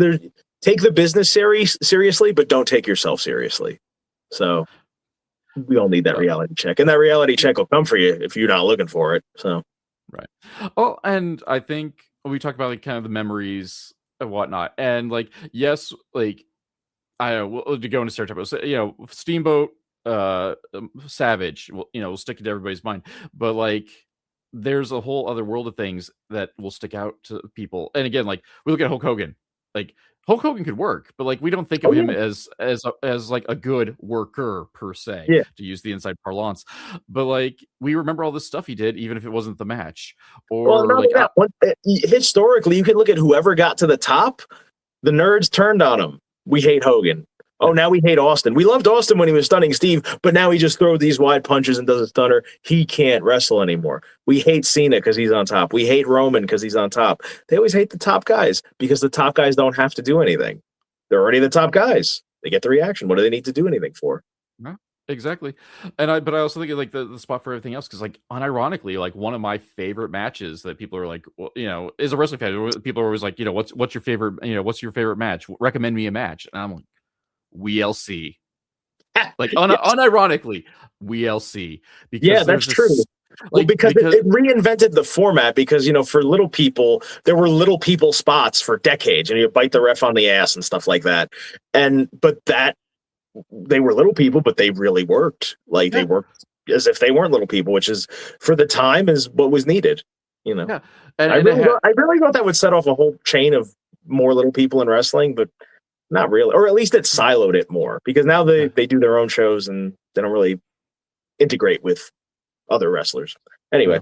Speaker 2: take the business seriously, but don't take yourself seriously. So we all need that reality check, and that reality check will come for you if you're not looking for it. So
Speaker 1: right. Oh, and I think we talked about like kind of the memories and whatnot, and like, yes, like I will to go into stereotype. Steamboat, Savage, we'll stick it to everybody's mind, but like there's a whole other world of things that will stick out to people. And again, like we look at Hulk Hogan, like Hulk Hogan could work, but like we don't think of him as like a good worker per se, to use the inside parlance. But like we remember all the stuff he did, even if it wasn't the match. Or
Speaker 2: well, like historically, you could look at whoever got to the top. The nerds turned on him. We hate Hogan. Oh, now we hate Austin. We loved Austin when he was stunning Steve, but now he just throws these wide punches and does a stunner. He can't wrestle anymore. We hate Cena because he's on top. We hate Roman because he's on top. They always hate the top guys because the top guys don't have to do anything. They're already the top guys. They get the reaction. What do they need to do anything for?
Speaker 1: Yeah, exactly. And I also think like the spot for everything else, because like unironically, like one of my favorite matches that people are like, well, you know, is a wrestling fan. People are always like, you know, what's your favorite, you know, what's your favorite match? Recommend me a match. And I'm like, WLC. Like unironically, WLC.
Speaker 2: Because that's true. Like, because it reinvented the format, because, you know, for little people, there were little people spots for decades, and you bite the ref on the ass and stuff like that. But they were little people, but they really worked. Like they worked as if they weren't little people, which is for the time is what was needed. You know, and I really thought that would set off a whole chain of more little people in wrestling, but not really, or at least it siloed it more, because now they do their own shows and they don't really integrate with other wrestlers. Anyway,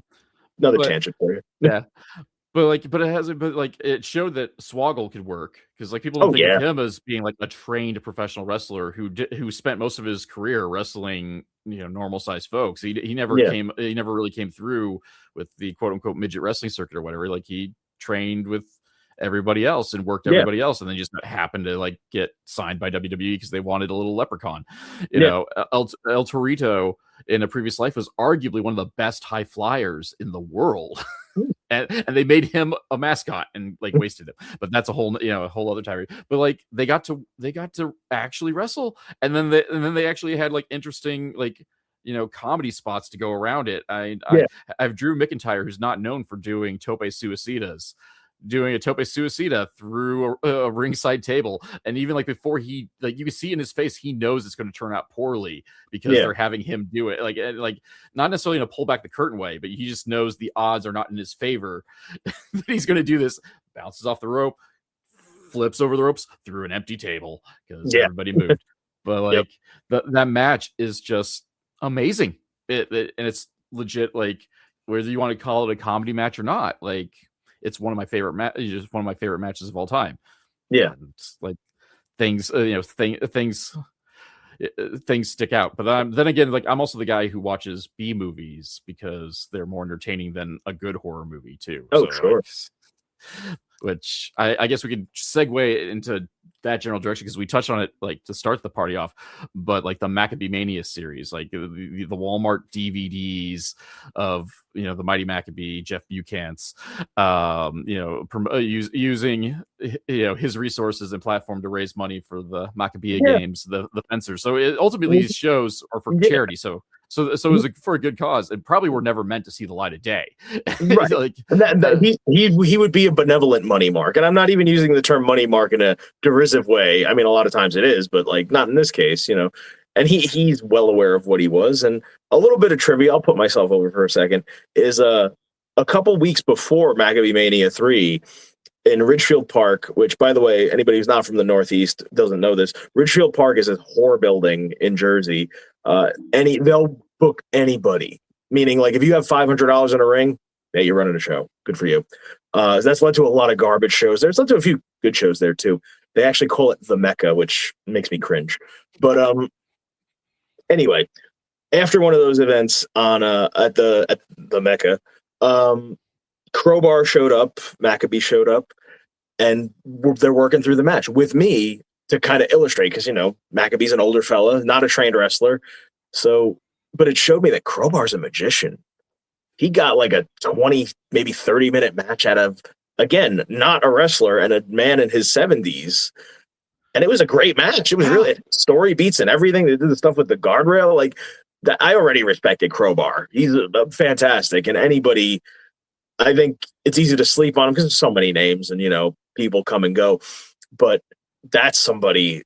Speaker 2: another tangent for you.
Speaker 1: Yeah. But it showed that Swoggle could work, because like people don't think of him as being like a trained professional wrestler who spent most of his career wrestling, you know, normal sized folks. He never really came through with the quote unquote midget wrestling circuit or whatever. Like he trained with everybody else and worked everybody else, and then just happened to like get signed by WWE because they wanted a little leprechaun. You know, El Torito in a previous life was arguably one of the best high flyers in the world. and they made him a mascot and like wasted him. But that's a whole other tirade. But like they got to actually wrestle, and then they actually had like interesting like, you know, comedy spots to go around it. I have Drew McIntyre, who's not known for doing tope suicidas, doing a tope suicida through a ringside table. And even like before he, like you can see in his face, he knows it's going to turn out poorly because they're having him do it. Like not necessarily in a pull back the curtain way, but he just knows the odds are not in his favor. That he's going to do this, bounces off the rope, flips over the ropes through an empty table because everybody moved. But like that match is just amazing. And it's legit, like whether you want to call it a comedy match or not, like it's one of my favorite just one of my favorite matches of all time. Yeah, and like things, things stick out. But then again, like I'm also the guy who watches B movies because they're more entertaining than a good horror movie too.
Speaker 2: Oh, so, sure.
Speaker 1: Which I guess we could segue into that general direction, because we touched on it like to start the party off, but like the Maccabee Mania series, like the Walmart DVDs of, you know, the Mighty Maccabee, Jeff Buchan's, using, you know, his resources and platform to raise money for the Maccabee games, the fencers. So ultimately these shows are for charity. So it was for a good cause, and probably were never meant to see the light of day.
Speaker 2: Right. Like he would be a benevolent money mark, and I'm not even using the term money mark in a derisive way. I mean, a lot of times it is, but like not in this case, you know. And he's well aware of what he was. And a little bit of trivia, I'll put myself over for a second, is a couple weeks before Maccabee Mania 3 in Ridgefield Park, which, by the way, anybody who's not from the Northeast doesn't know this. Ridgefield Park is a horror building in Jersey. They'll book anybody, meaning like if you have $500 in a ring, you're running a show. Good for you. That's led to a lot of garbage shows. There's led to a few good shows there too. They actually call it the Mecca, which makes me cringe. But anyway, after one of those events on at the Mecca, Crowbar showed up, Maccabee showed up, and they're working through the match with me to kind of illustrate, because, you know, Maccabee's an older fella, not a trained wrestler. So, but it showed me that Crowbar's a magician. He got like a 20, maybe 30-minute match out of, again, not a wrestler and a man in his 70s. And it was a great match. It was really story beats and everything. They did the stuff with the guardrail. Like that, I already respected Crowbar. He's fantastic. And anybody, I think it's easy to sleep on him because there's so many names and, you know, people come and go. But that's somebody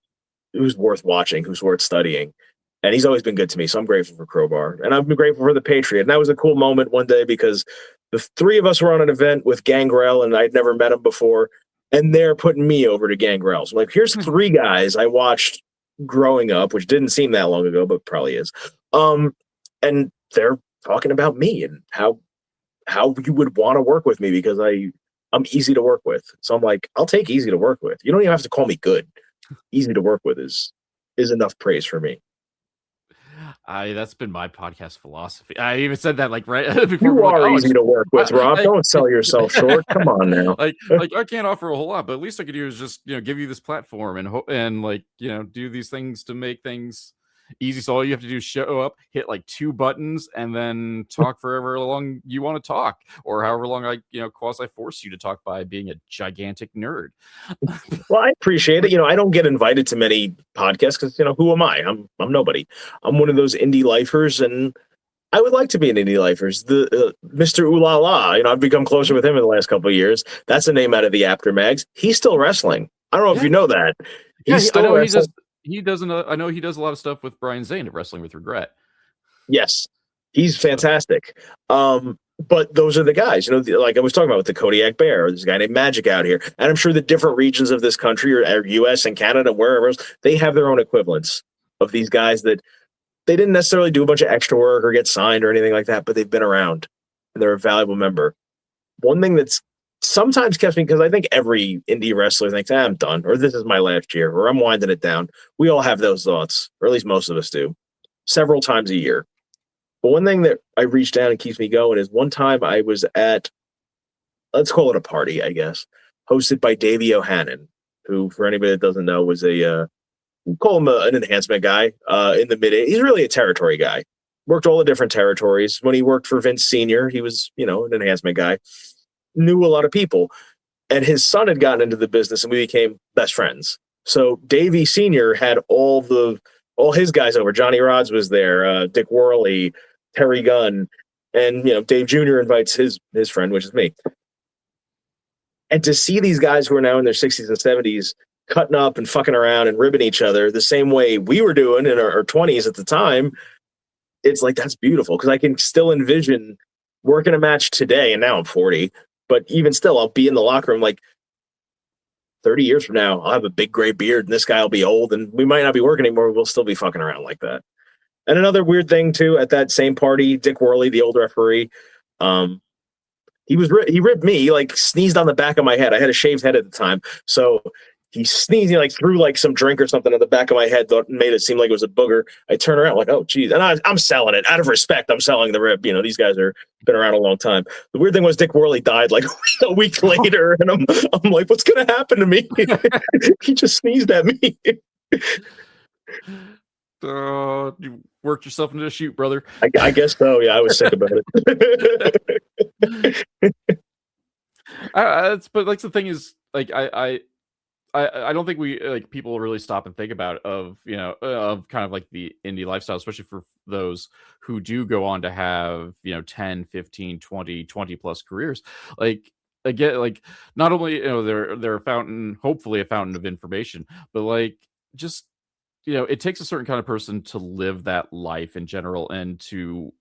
Speaker 2: who's worth watching, who's worth studying. And he's always been good to me. So I'm grateful for Crowbar. And I've been grateful for the Patriot. And that was a cool moment one day because The three of us were on an event with Gangrel, and I'd never met him before, and they're putting me over to Gangrel. So like, here's three guys I watched growing up, which didn't seem that long ago, but probably is. And they're talking about me and how you would want to work with me because I'm easy to work with. So I'm like, I'll take easy to work with. You don't even have to call me good. Easy to work with is enough praise for me.
Speaker 1: That's been my podcast philosophy. I even said that like right before.
Speaker 2: You are easy to work with, Rob. Don't sell yourself short. Come on now.
Speaker 1: Like I can't offer a whole lot, but at least I could do is just give you this platform and like do these things to make things easy. So all you have to do is show up, hit like 2 buttons, and then talk for however long you want to talk, or however long I quasi force you to talk by being a gigantic nerd.
Speaker 2: Well, I appreciate it. I don't get invited to many podcasts because who am I? I'm nobody. I'm one of those indie lifers, and I would like to be an indie lifers. The Mr. Ooh La La. I've become closer with him in the last couple of years. That's a name out of the After Mags. He's still wrestling. I don't know if you know that. He's still wrestling.
Speaker 1: He doesn't. I know he does a lot of stuff with Brian Zane of Wrestling with Regret.
Speaker 2: Yes, he's fantastic. But those are the guys, like I was talking about with the Kodiak Bear. There's a guy named Magic out here, and I'm sure the different regions of this country, or U.S. and Canada, wherever else, they have their own equivalents of these guys that they didn't necessarily do a bunch of extra work or get signed or anything like that, but they've been around and they're a valuable member. One thing that's sometimes kept me, because I think every indie wrestler thinks, I'm done, or this is my last year, or I'm winding it down. We all have those thoughts, or at least most of us do, several times a year. But one thing that I reached down and keeps me going is one time I was at, let's call it a party, I guess, hosted by Davey O'Hannon, who, for anybody that doesn't know, was we call him an enhancement guy in the mid-80s. He's really a territory guy. Worked all the different territories. When he worked for Vince Sr., he was, an enhancement guy. Knew a lot of people, and his son had gotten into the business, and we became best friends. So Davey Sr. had all his guys over. Johnny Rods was there, Dick Worley, Terry Gunn, and Dave Jr. invites his friend, which is me. And to see these guys who are now in their 60s and 70s cutting up and fucking around and ribbing each other the same way we were doing in our 20s at the time, it's like, that's beautiful, because I can still envision working a match today, and now I'm 40. But even still, I'll be in the locker room like 30 years from now. I'll have a big gray beard, and this guy will be old, and we might not be working anymore. We'll still be fucking around like that. And another weird thing, too, at that same party, Dick Worley, the old referee, he ripped me. He like sneezed on the back of my head. I had a shaved head at the time. So he sneezed, he like threw like some drink or something on the back of my head that made it seem like it was a booger. I turn around like, oh, geez. And I'm selling it. Out of respect, I'm selling the rib. These guys are been around a long time. The weird thing was Dick Worley died like a week later. And I'm like, what's going to happen to me? He just sneezed at me.
Speaker 1: You worked yourself into a shoot, brother.
Speaker 2: I guess so. Yeah, I was sick about it.
Speaker 1: But like the thing is, like I don't think we like people really stop and think about of kind of like the indie lifestyle, especially for those who do go on to have 10, 15, 20 plus careers. Like again, like not only they're a fountain, hopefully a fountain of information, but like just it takes a certain kind of person to live that life in general and to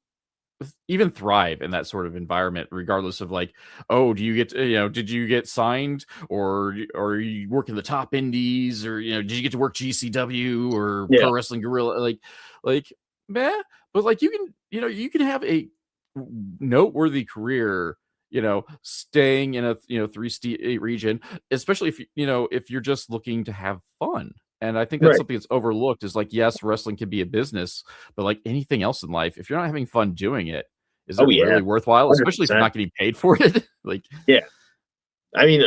Speaker 1: even thrive in that sort of environment, regardless of like, oh, do you get did you get signed, or you work in the top indies, or did you get to work GCW or Pro Wrestling Guerrilla, like man, but like you can have a noteworthy career staying in a 3-state region, especially if you're just looking to have fun. And I think that's something that's overlooked is like, yes, wrestling can be a business, but like anything else in life, if you're not having fun doing it, is it really worthwhile? 100%. Especially if you're not getting paid for it. Like,
Speaker 2: yeah. I mean,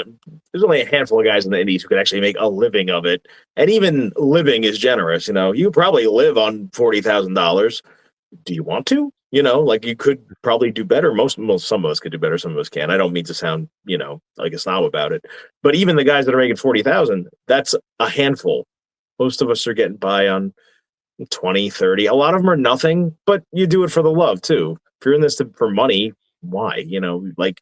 Speaker 2: there's only a handful of guys in the indies who could actually make a living of it. And even living is generous. You probably live on $40,000. Do you want to? Like you could probably do better. Some of us could do better. Some of us can. I don't mean to sound, like a snob about it. But even the guys that are making 40,000, that's a handful. Most of us are getting by on 20, 30. A lot of them are nothing, but you do it for the love too. If you're in this for money, why? Like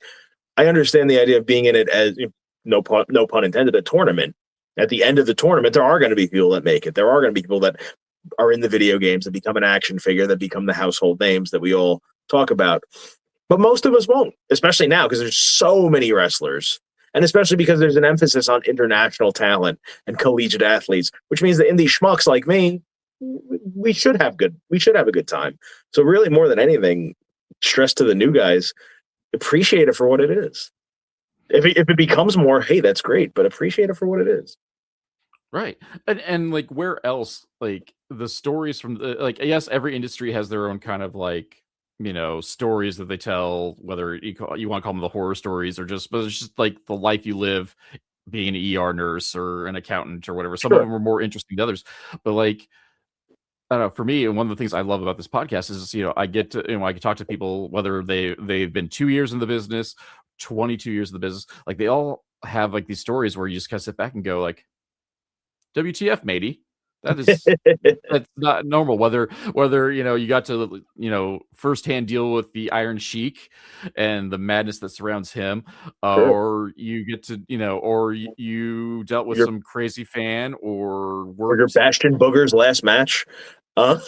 Speaker 2: I understand the idea of being in it as no pun intended, a tournament. At the end of the tournament, there are going to be people that make it. There are going to be people that are in the video games that become an action figure, that become the household names that we all talk about. But most of us won't, especially now because there's so many wrestlers. And especially because there's an emphasis on international talent and collegiate athletes, which means that indie schmucks like me, we should have a good time. So really, more than anything, stress to the new guys, appreciate it for what it is. If it becomes more, hey, that's great, but appreciate it for what it is.
Speaker 1: Right. And like, where else, like, the stories from the, like, yes, every industry has their own kind of like, stories that they tell, whether you want to call them the horror stories or just, but it's just like the life you live being an ER nurse or an accountant or whatever. Some of them are more interesting than others, but like, I don't know, for me, and one of the things I love about this podcast is, I get to, I can talk to people, whether they've been 2 years in the business, 22 years in the business, like they all have like these stories where you just kind of sit back and go like, WTF, matey. That's not normal. Whether you got to firsthand deal with the Iron Shiek and the madness that surrounds him, or you get to or you dealt with some crazy fan, or
Speaker 2: your Bastion Booger's last match,
Speaker 1: or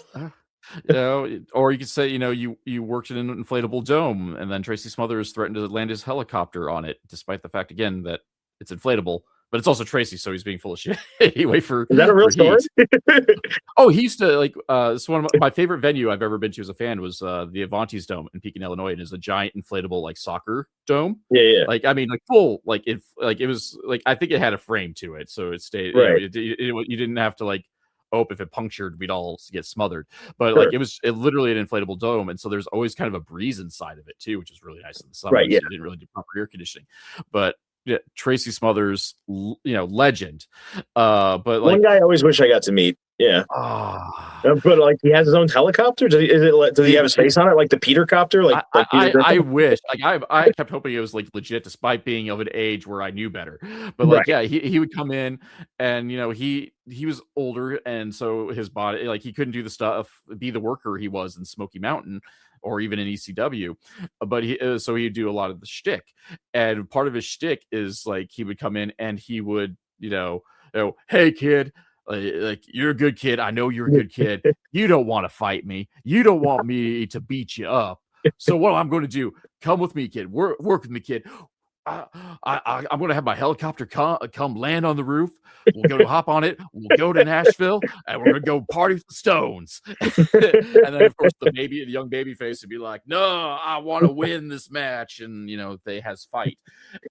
Speaker 1: you could say you worked in an inflatable dome, and then Tracy Smothers threatened to land his helicopter on it, despite the fact again that it's inflatable. But it's also Tracy, so he's being full of shit. Anyway, is
Speaker 2: that a real story?
Speaker 1: Oh, he used to like. It's one of my favorite venue I've ever been to as a fan was the Avanti's Dome in Pekin, Illinois, and it's a giant inflatable like soccer dome.
Speaker 2: Yeah.
Speaker 1: Like I mean, like full, like it was like I think it had a frame to it, so it stayed.
Speaker 2: Right.
Speaker 1: You didn't have to like. Oh, if it punctured, we'd all get smothered. But like it literally an inflatable dome, and so there's always kind of a breeze inside of it too, which is really nice in the summer.
Speaker 2: Right. Yeah.
Speaker 1: So you didn't really do proper air conditioning, but. Yeah, Tracy Smothers, legend. But like
Speaker 2: one guy I always wish I got to meet. Yeah. But like he has his own helicopter. Does he have his face on it like the Peter copter? Like
Speaker 1: I wish. Like I kept hoping it was like legit, despite being of an age where I knew better. But like he would come in, and he was older, and so his body, like he couldn't do the stuff, be the worker he was in Smoky Mountain or even in ECW, but he'd do a lot of the shtick, and part of his shtick is like he would come in and he would hey kid, like you're a good kid, I know you're a good kid, you don't want to fight me, you don't want me to beat you up, so what I'm going to do, come with me kid, work with me kid, I'm going to have my helicopter come land on the roof. We'll go to hop on it. We'll go to Nashville, and we're going to go party with the Stones. And then, of course, the young baby face would be like, "No, I want to win this match," and they has fight.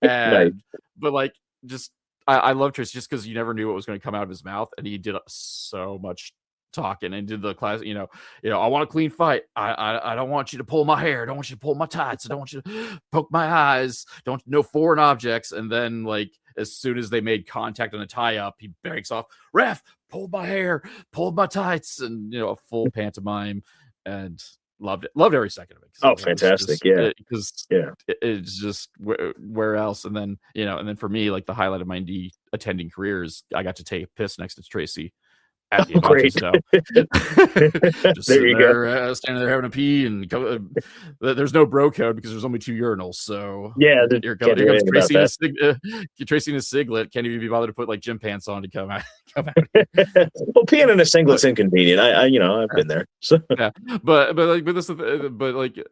Speaker 1: And but like, just I love Trace just because you never knew what was going to come out of his mouth, and he did so much talking and did the class, I want a clean fight. I don't want you to pull my hair. I don't want you to pull my tights. I don't want you to poke my eyes. No foreign objects. And then like as soon as they made contact on a tie up, he breaks off. Ref, pulled my hair, pulled my tights, and a full pantomime, and loved it. Loved every second of it.
Speaker 2: Oh, fantastic!
Speaker 1: Because it's just where else? And then and then for me, like the highlight of my indie attending career is I got to take a piss next to Tracy. At the
Speaker 2: great.
Speaker 1: Just there you go. Standing there having a pee, and there's no bro code because there's only 2 urinals. So here comes Tracy in a singlet. Can't even be bothered to put like gym pants on to come out.
Speaker 2: Well, peeing in a singlet's inconvenient. I've been there. So
Speaker 1: but like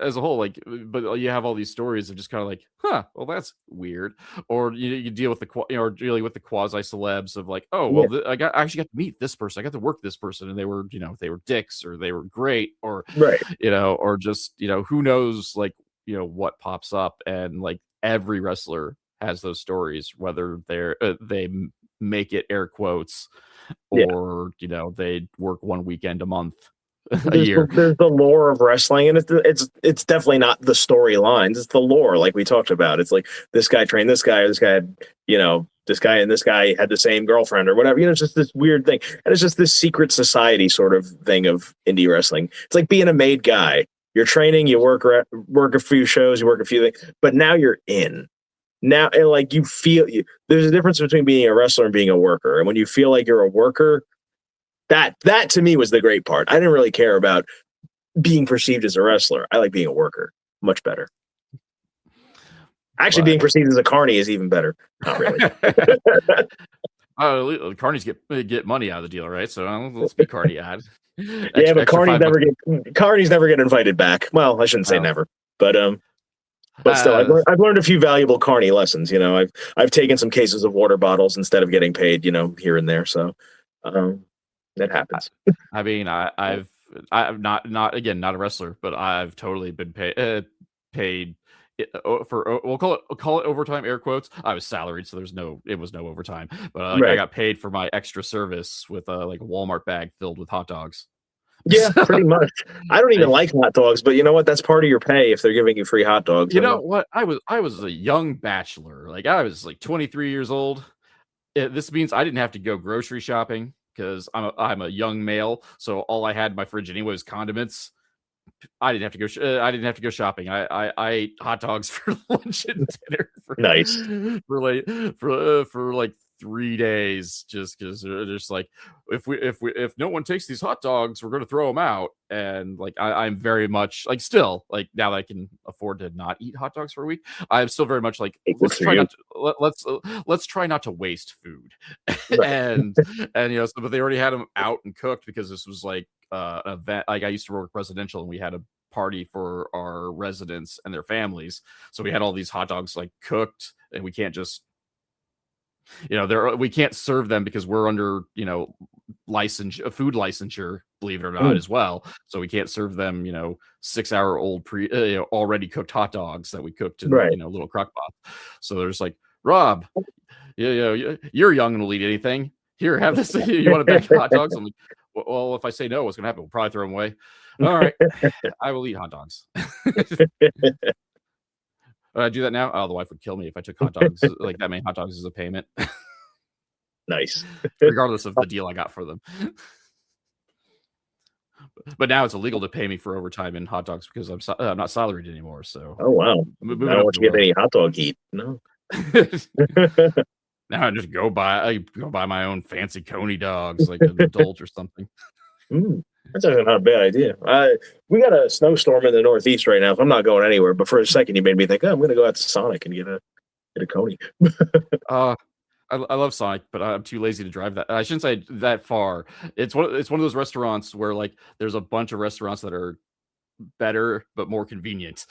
Speaker 1: as a whole, like but you have all these stories of just kind of like, well that's weird. Or you deal with or dealing with the quasi celebs of like, oh well, I actually got to meet this person. I got to work this person, and they were they were dicks, or they were great, or or just who knows like what pops up. And like every wrestler has those stories, whether they make it air quotes or they work one weekend a month a year.
Speaker 2: There's the lore of wrestling, and it's definitely not the storylines, it's the lore like we talked about. It's like this guy trained this guy, or this guy had this guy and this guy had the same girlfriend or whatever. It's just this weird thing, and it's just this secret society sort of thing of indie wrestling. It's like being a made guy. You're training, you work a few shows, you work a few things, but now you're in. Now, and like you feel there's a difference between being a wrestler and being a worker. And when you feel like you're a worker, that to me was the great part. I didn't really care about being perceived as a wrestler. I like being a worker much better. Actually, being perceived as a carny is even better. Not really.
Speaker 1: Carnies get money out of the deal, right? So let's be carny ad.
Speaker 2: But carnies never get invited back. Well, I shouldn't say never, but But still, I've learned a few valuable carny lessons. I've taken some cases of water bottles instead of getting paid. Here and there. So that happens.
Speaker 1: I mean, I've not again, not a wrestler, but I've totally been paid for, we'll call it overtime, air quotes. I was salaried, so it was no overtime, but
Speaker 2: Right.
Speaker 1: I got paid for my extra service with like a Walmart bag filled with hot dogs.
Speaker 2: Yeah, pretty much. I don't even like hot dogs, but you know what? That's part of your pay if they're giving you free hot dogs.
Speaker 1: You know what? I was a young bachelor. Like, I was like 23 years old. This means I didn't have to go grocery shopping because I'm a young male. So all I had in my fridge anyway was condiments. I didn't have to go. I didn't have to go shopping. I ate hot dogs for lunch and dinner.
Speaker 2: Nice.
Speaker 1: For like 3 days, just because they're just like, if no one takes these hot dogs, we're going to throw them out. And like, I'm very much like, still like, now that I can afford to not eat hot dogs for a week, I'm still very much like, let's try not to waste food.
Speaker 2: Right.
Speaker 1: and but they already had them out and cooked because this was like an event. Like, I used to work residential, and we had a party for our residents and their families, so we had all these hot dogs like cooked, and we can't just we can't serve them because we're under food licensure, believe it or not, as well. So we can't serve them 6-hour-old already cooked hot dogs that we cooked in little crock pot. So there's like, Rob, you're young and will eat anything. Here, have this. You want a bag of hot dogs? I'm like, well, if I say no, what's gonna happen? We'll probably throw them away. All right, I will eat hot dogs. I do that now. Oh, the wife would kill me if I took hot dogs like that many hot dogs as a payment.
Speaker 2: Nice.
Speaker 1: Regardless of the deal I got for them. But now it's illegal to pay me for overtime in hot dogs because I'm not salaried anymore. So.
Speaker 2: Oh wow! I don't want you to get any hot dog heat. No.
Speaker 1: Now I just go buy my own fancy Coney dogs like an adult or something.
Speaker 2: That's actually not a bad idea. We got a snowstorm in the Northeast right now. So I'm not going anywhere. But for a second, you made me think, I'm going to go out to Sonic and get a Coney.
Speaker 1: I love Sonic, but I'm too lazy to drive that. I shouldn't say that far. It's one of those restaurants where like there's a bunch of restaurants that are better but more convenient.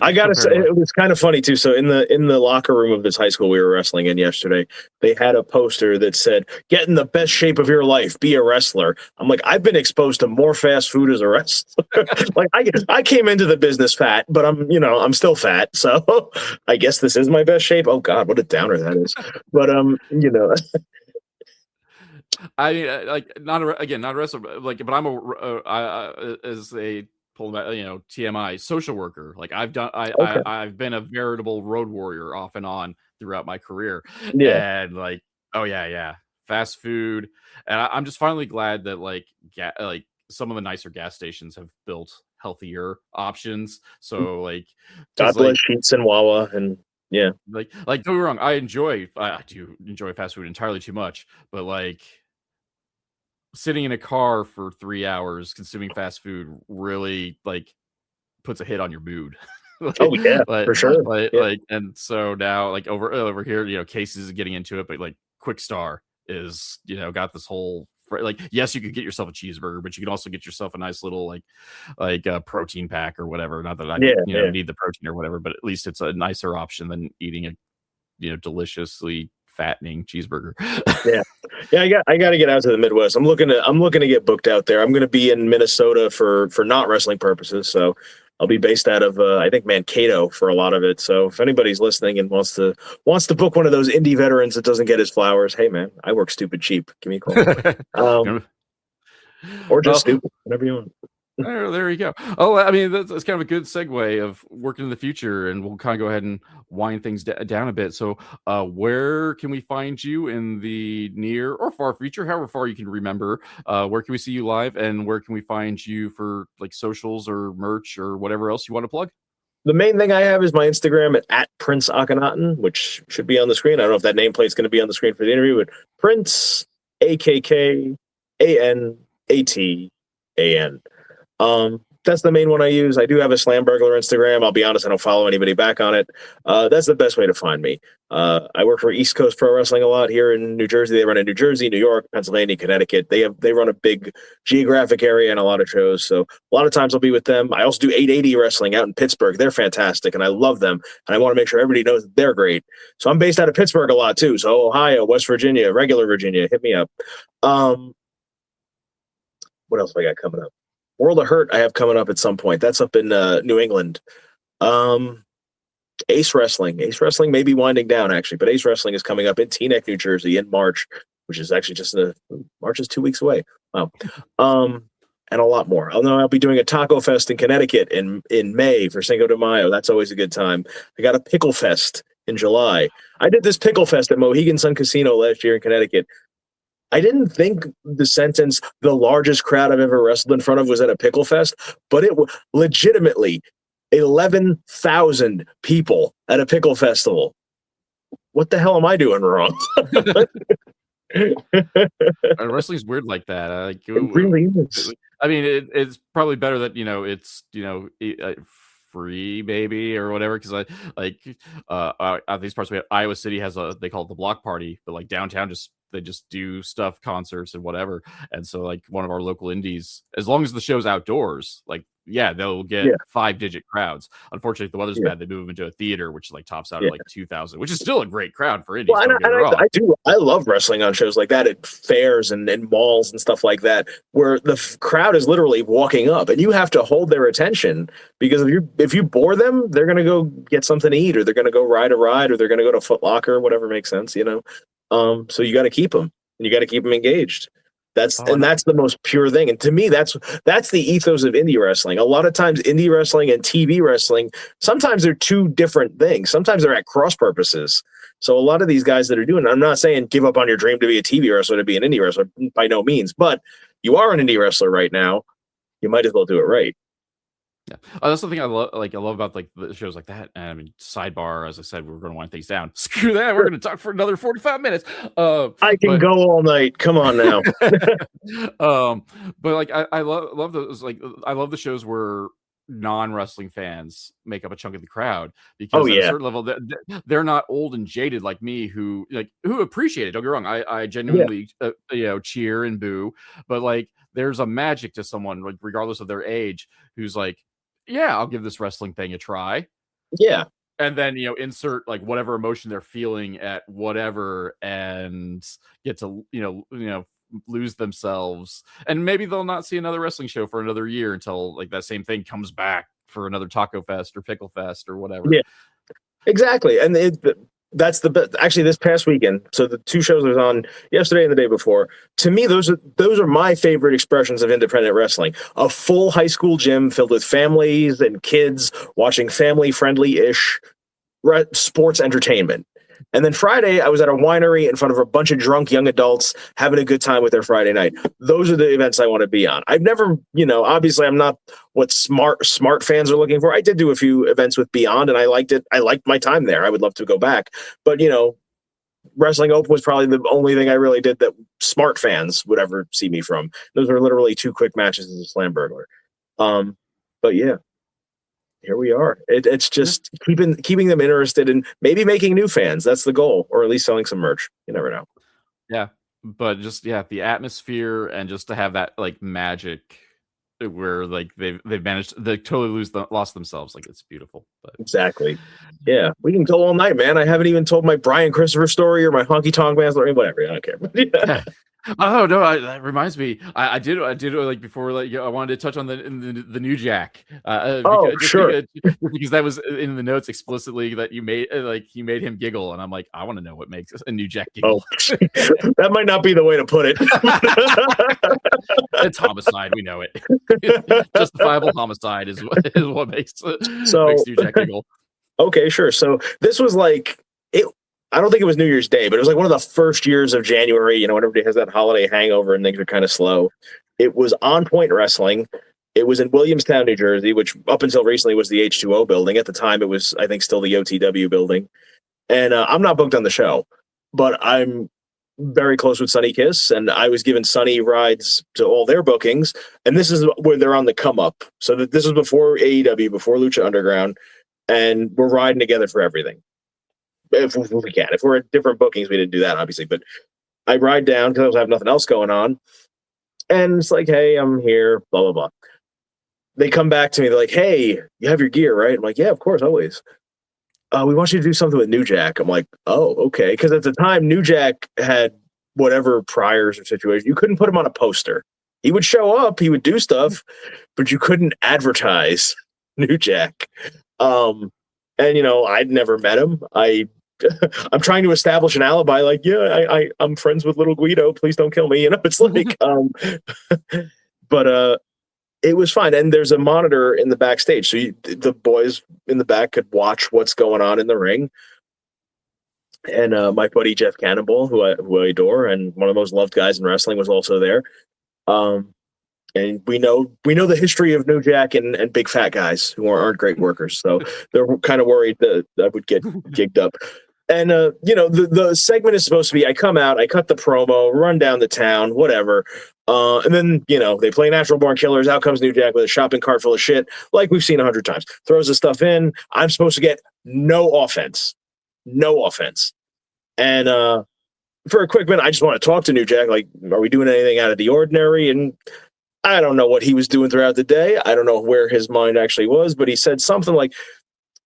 Speaker 2: I gotta say, it was kind of funny too. So in the locker room of this high school we were wrestling in yesterday, they had a poster that said, "Get in the best shape of your life, be a wrestler." I'm like, I've been exposed to more fast food as a wrestler. Like I came into the business fat, but I'm still fat. So I guess this is my best shape. Oh God, what a downer that is. But
Speaker 1: I mean, like, not a wrestler, like, but I'm as a TMI social worker. Like, I've been a veritable road warrior off and on throughout my career.
Speaker 2: Yeah.
Speaker 1: And like, oh yeah, fast food. And I'm just finally glad that like some of the nicer gas stations have built healthier options. So like,
Speaker 2: God bless Sheetz and Wawa, and yeah,
Speaker 1: like don't get me wrong, I do enjoy fast food entirely too much, but like, sitting in a car for 3 hours consuming fast food really like puts a hit on your mood.
Speaker 2: Oh yeah, for sure.
Speaker 1: Like, and so now like over here, Casey's is getting into it, but like Quick Star is got this whole like, yes, you could get yourself a cheeseburger, but you can also get yourself a nice little like a protein pack or whatever. Not that I need the protein or whatever, but at least it's a nicer option than eating a deliciously fattening cheeseburger.
Speaker 2: Yeah. I got to get out to the Midwest. I'm looking to get booked out there. I'm going to be in Minnesota for not wrestling purposes. So I'll be based out of I think Mankato for a lot of it. So if anybody's listening and wants to book one of those indie veterans that doesn't get his flowers, hey man, I work stupid cheap. Give me a call. Or just stupid, whatever you want.
Speaker 1: There you go. Oh, I mean, that's kind of a good segue of working in the future, and we'll kind of go ahead and wind things down a bit. So, where can we find you in the near or far future, however far you can remember? Where can we see you live, and where can we find you for like socials or merch or whatever else you want to plug?
Speaker 2: The main thing I have is my Instagram at Prince Akkanatan, which should be on the screen. I don't know if that nameplate's going to be on the screen for the interview, but Prince AKKANATAN. that's the main one I use. I do have a Slamburgler Instagram. I'll be honest, I don't follow anybody back on it. That's the best way to find me. I work for East Coast Pro Wrestling a lot here in New Jersey. They run in New Jersey, New York, Pennsylvania, Connecticut. They run a big geographic area and a lot of shows. So a lot of times I'll be with them. I also do 880 Wrestling out in Pittsburgh. They're fantastic, and I love them. And I want to make sure everybody knows that they're great. So I'm based out of Pittsburgh a lot too. So Ohio, West Virginia, regular Virginia, hit me up. What else have I got coming up? World of Hurt I have coming up at some point. That's up in New England. Ace Wrestling. Ace Wrestling may be winding down, actually, but Ace Wrestling is coming up in Teaneck, New Jersey in March, which is actually March is 2 weeks away. Wow. And a lot more. I'll be doing a Taco Fest in Connecticut in May for Cinco de Mayo. That's always a good time. I got a Pickle Fest in July. I did this Pickle Fest at Mohegan Sun Casino last year in Connecticut. I didn't think the sentence, the largest crowd I've ever wrestled in front of was at a Pickle Fest, but it was legitimately 11,000 people at a pickle festival. What the hell am I doing wrong?
Speaker 1: Wrestling's weird like that.
Speaker 2: It really is.
Speaker 1: I mean, it's probably better that, it's, free maybe or whatever, because at these parts we have Iowa City has they call it the block party, but like downtown they just do stuff, concerts and whatever. And so like one of our local indies, as long as the show's outdoors, like they'll get 5-digit crowds. Unfortunately, if the weather's bad, they move them into a theater, which like tops out at like 2,000, which is still a great crowd for indies.
Speaker 2: Well, I love wrestling on shows like that at fairs and malls and stuff like that, where the crowd is literally walking up, and you have to hold their attention, because if you bore them, they're gonna go get something to eat, or they're gonna go ride a ride, or they're gonna go to Foot Locker, whatever makes sense, So you got to keep them, and you got to keep them engaged. That's the most pure thing. And to me, that's the ethos of indie wrestling. A lot of times indie wrestling and TV wrestling, sometimes they're two different things. Sometimes they're at cross purposes. So a lot of these guys that are doing it, I'm not saying give up on your dream to be a TV wrestler, to be an indie wrestler, by no means, but you are an indie wrestler right now. You might as well do it right.
Speaker 1: Yeah, that's something I love. Like I love about like the shows like that. And I mean, sidebar, as I said, we're going to wind things down. Screw that. We're going to talk for another 45 minutes.
Speaker 2: I can go all night. Come on now.
Speaker 1: But like I love those. Like I love the shows where non-wrestling fans make up a chunk of the crowd, because at a certain level they're not old and jaded like me, who appreciate it. Don't get me wrong. I genuinely cheer and boo, but like there's a magic to someone, like regardless of their age, who's like, I'll give this wrestling thing a try.
Speaker 2: Yeah.
Speaker 1: And then, insert like whatever emotion they're feeling at whatever, and get to, lose themselves. And maybe they'll not see another wrestling show for another year until like that same thing comes back for another Taco Fest or Pickle Fest or whatever.
Speaker 2: Yeah, exactly. And that's the best. Actually, this past weekend, so the two shows I was on yesterday and the day before, to me, those are my favorite expressions of independent wrestling. A full high school gym filled with families and kids watching family-friendly-ish sports entertainment. And then Friday, I was at a winery in front of a bunch of drunk young adults having a good time with their Friday night. Those are the events I want to be on. I've never, obviously I'm not what smart fans are looking for. I did do a few events with Beyond, and I liked it. I liked my time there. I would love to go back. But, Wrestling Open was probably the only thing I really did that smart fans would ever see me from. Those were literally 2 quick matches as a Slamburgler. But yeah. Here we are. It's just keeping them interested and maybe making new fans. That's the goal, or at least selling some merch. You never know.
Speaker 1: Yeah, but just the atmosphere, and just to have that like magic where like they've managed, they totally lost themselves. Like it's beautiful. But
Speaker 2: exactly. Yeah, we can go all night, man. I haven't even told my Brian Christopher story or my Honky Tonk Man story. Whatever. I don't care. Yeah.
Speaker 1: Oh no! That reminds me. I did like before. Like I wanted to touch on the New Jack.
Speaker 2: Sure.
Speaker 1: Because that was in the notes explicitly that you made him giggle, and I'm like, I want to know what makes a New Jack giggle.
Speaker 2: Oh, that might not be the way to put it.
Speaker 1: It's homicide. We know it. Justifiable homicide is what makes New Jack giggle.
Speaker 2: Okay, sure. So this was like it. I don't think it was New Year's Day, but it was like one of the first years of January, when everybody has that holiday hangover and things are kind of slow. It was On Point Wrestling. It was in Williamstown, New Jersey, which up until recently was the H2O building. At the time, it was, I think, still the OTW building. And I'm not booked on the show, but I'm very close with Sonny Kiss, and I was giving Sonny rides to all their bookings. And this is where they're on the come up. So this was before AEW, before Lucha Underground, and we're riding together for everything. If we can. If we're at different bookings, we didn't do that, obviously. But I ride down because I have nothing else going on. And it's like, hey, I'm here, blah, blah, blah. They come back to me. They're like, hey, you have your gear, right? I'm like, yeah, of course, always. We want you to do something with New Jack. I'm like, oh, okay. Because at the time, New Jack had whatever priors or situation. You couldn't put him on a poster. He would show up, he would do stuff, but you couldn't advertise New Jack. And, I'd never met him. I'm trying to establish an alibi. Like, yeah, I'm friends with Little Guido. Please don't kill me. It's like, but it was fine. And there's a monitor in the backstage. So the boys in the back could watch what's going on in the ring. And my buddy, Jeff Cannonball, who I adore, and one of the most loved guys in wrestling, was also there. And we know the history of New Jack and big fat guys who aren't great workers. So they're kind of worried that I would get gigged up. And, the segment is supposed to be, I come out, I cut the promo, run down the town, whatever. And then, they play Natural Born Killers. Out comes New Jack with a shopping cart full of shit, like we've seen 100 times. Throws the stuff in. I'm supposed to get no offense. And for a quick minute, I just want to talk to New Jack. Like, are we doing anything out of the ordinary? And I don't know what he was doing throughout the day. I don't know where his mind actually was, but he said something like,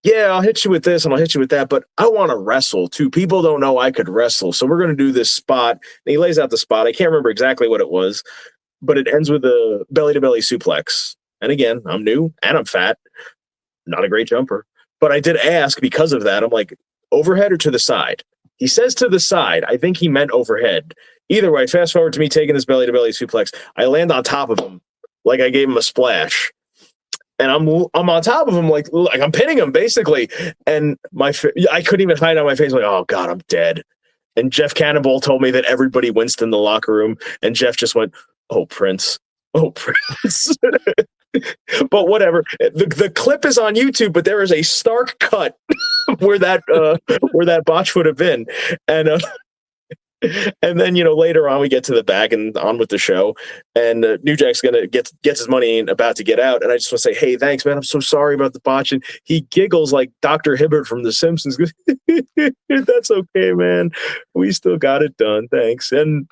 Speaker 2: yeah, I'll hit you with this and I'll hit you with that, but I want to wrestle too. People don't know I could wrestle. So we're going to do this spot. And he lays out the spot. I can't remember exactly what it was, but it ends with a belly-to-belly suplex. And again, I'm new and I'm fat. Not a great jumper. But I did ask because of that. I'm like, overhead or to the side? He says to the side. I think he meant overhead. Either way, fast forward to me taking this belly-to-belly suplex. I land on top of him like I gave him a splash. And I'm on top of him like I'm pinning him basically, and I couldn't even hide on my face. I'm like, oh God, I'm dead. And Jeff Cannonball told me that everybody winced in the locker room, and Jeff just went, "Oh Prince, oh Prince." But whatever. The clip is on YouTube, but there is a stark cut where that botch would have been, and. And then, later on we get to the back and on with the show, and New Jack's gonna gets his money and about to get out, and I just want to say, hey, thanks, man. I'm so sorry about the botch. And he giggles like Dr. Hibbert from The Simpsons. That's okay, man. We still got it done. Thanks. And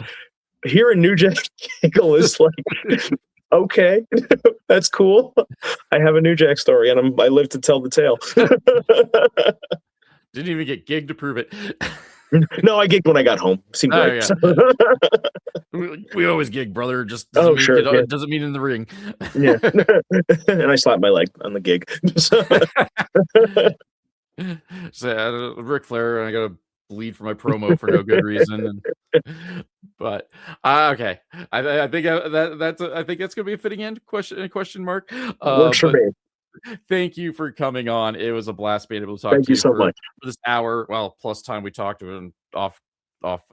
Speaker 2: hearing New Jack giggle is like, okay, that's cool. I have a New Jack story, and I live to tell the tale.
Speaker 1: Didn't even get gigged to prove it.
Speaker 2: No, I gigged when I got home. Seemed right.
Speaker 1: Yeah. We always gig, brother. Just doesn't mean in the ring.
Speaker 2: Yeah. And I slapped my leg on the gig.
Speaker 1: So Ric Flair, and I got to bleed for my promo for no good reason. But okay, I think that's gonna be a fitting end question mark.
Speaker 2: Works for me.
Speaker 1: Thank you for coming on. It was a blast being able to talk to you.
Speaker 2: Thank you so much
Speaker 1: for this hour. Well, plus time we talked to him off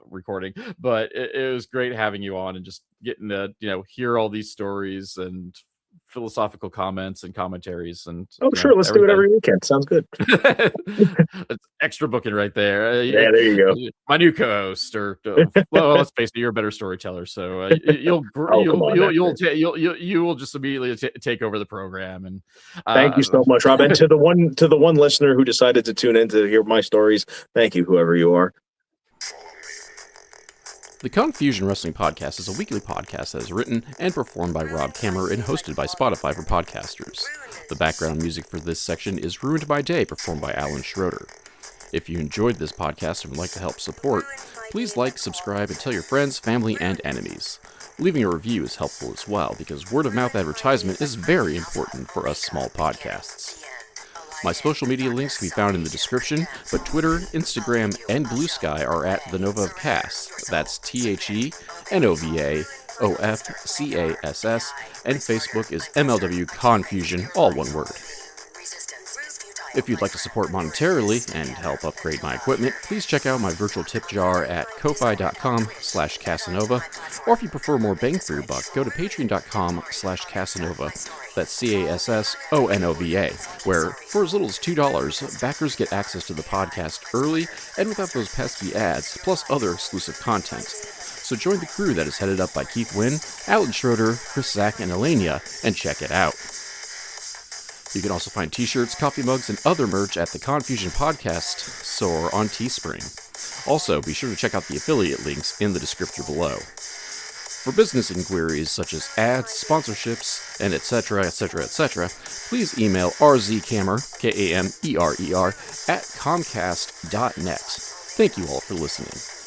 Speaker 1: recording, but it was great having you on and just getting to hear all these stories and philosophical comments and commentaries. And
Speaker 2: sure, let's do it every weekend. Sounds good.
Speaker 1: That's extra booking right there.
Speaker 2: Yeah, there you go.
Speaker 1: My new co-host, or well, let's face it, you're a better storyteller, so you will just immediately take over the program. And
Speaker 2: thank you so much, Rob. And to the one listener who decided to tune in to hear my stories, thank you, whoever you are.
Speaker 1: The Confusion Wrestling Podcast is a weekly podcast that is written and performed by Rob Kammer and hosted by Spotify for podcasters. The background music for this section is Ruined by Day, performed by Alan Schroeder. If you enjoyed this podcast and would like to help support, please like, subscribe, and tell your friends, family, and enemies. Leaving a review is helpful as well, because word-of-mouth advertisement is very important for us small podcasts. My social media links can be found in the description, but Twitter, Instagram, and Blue Sky are at The Nova of Cass. That's TheNovaofCass, and Facebook is MLW Confusion, all one word. If you'd like to support monetarily and help upgrade my equipment, please check out my virtual tip jar at ko-fi.com/Casanova, or if you prefer more bang for your buck, go to patreon.com/Casanova That's CASSONOVA, where for as little as $2, backers get access to the podcast early and without those pesky ads, plus other exclusive content. So join the crew that is headed up by Keith Wynn, Alan Schroeder, Chris Zach, and Elenia, and check it out. You can also find t-shirts, coffee mugs, and other merch at the Confusion Podcast store on Teespring. Also, be sure to check out the affiliate links in the description below. For business inquiries such as ads, sponsorships, and etc., please email rzkamer, Kamerer, at comcast.net. Thank you all for listening.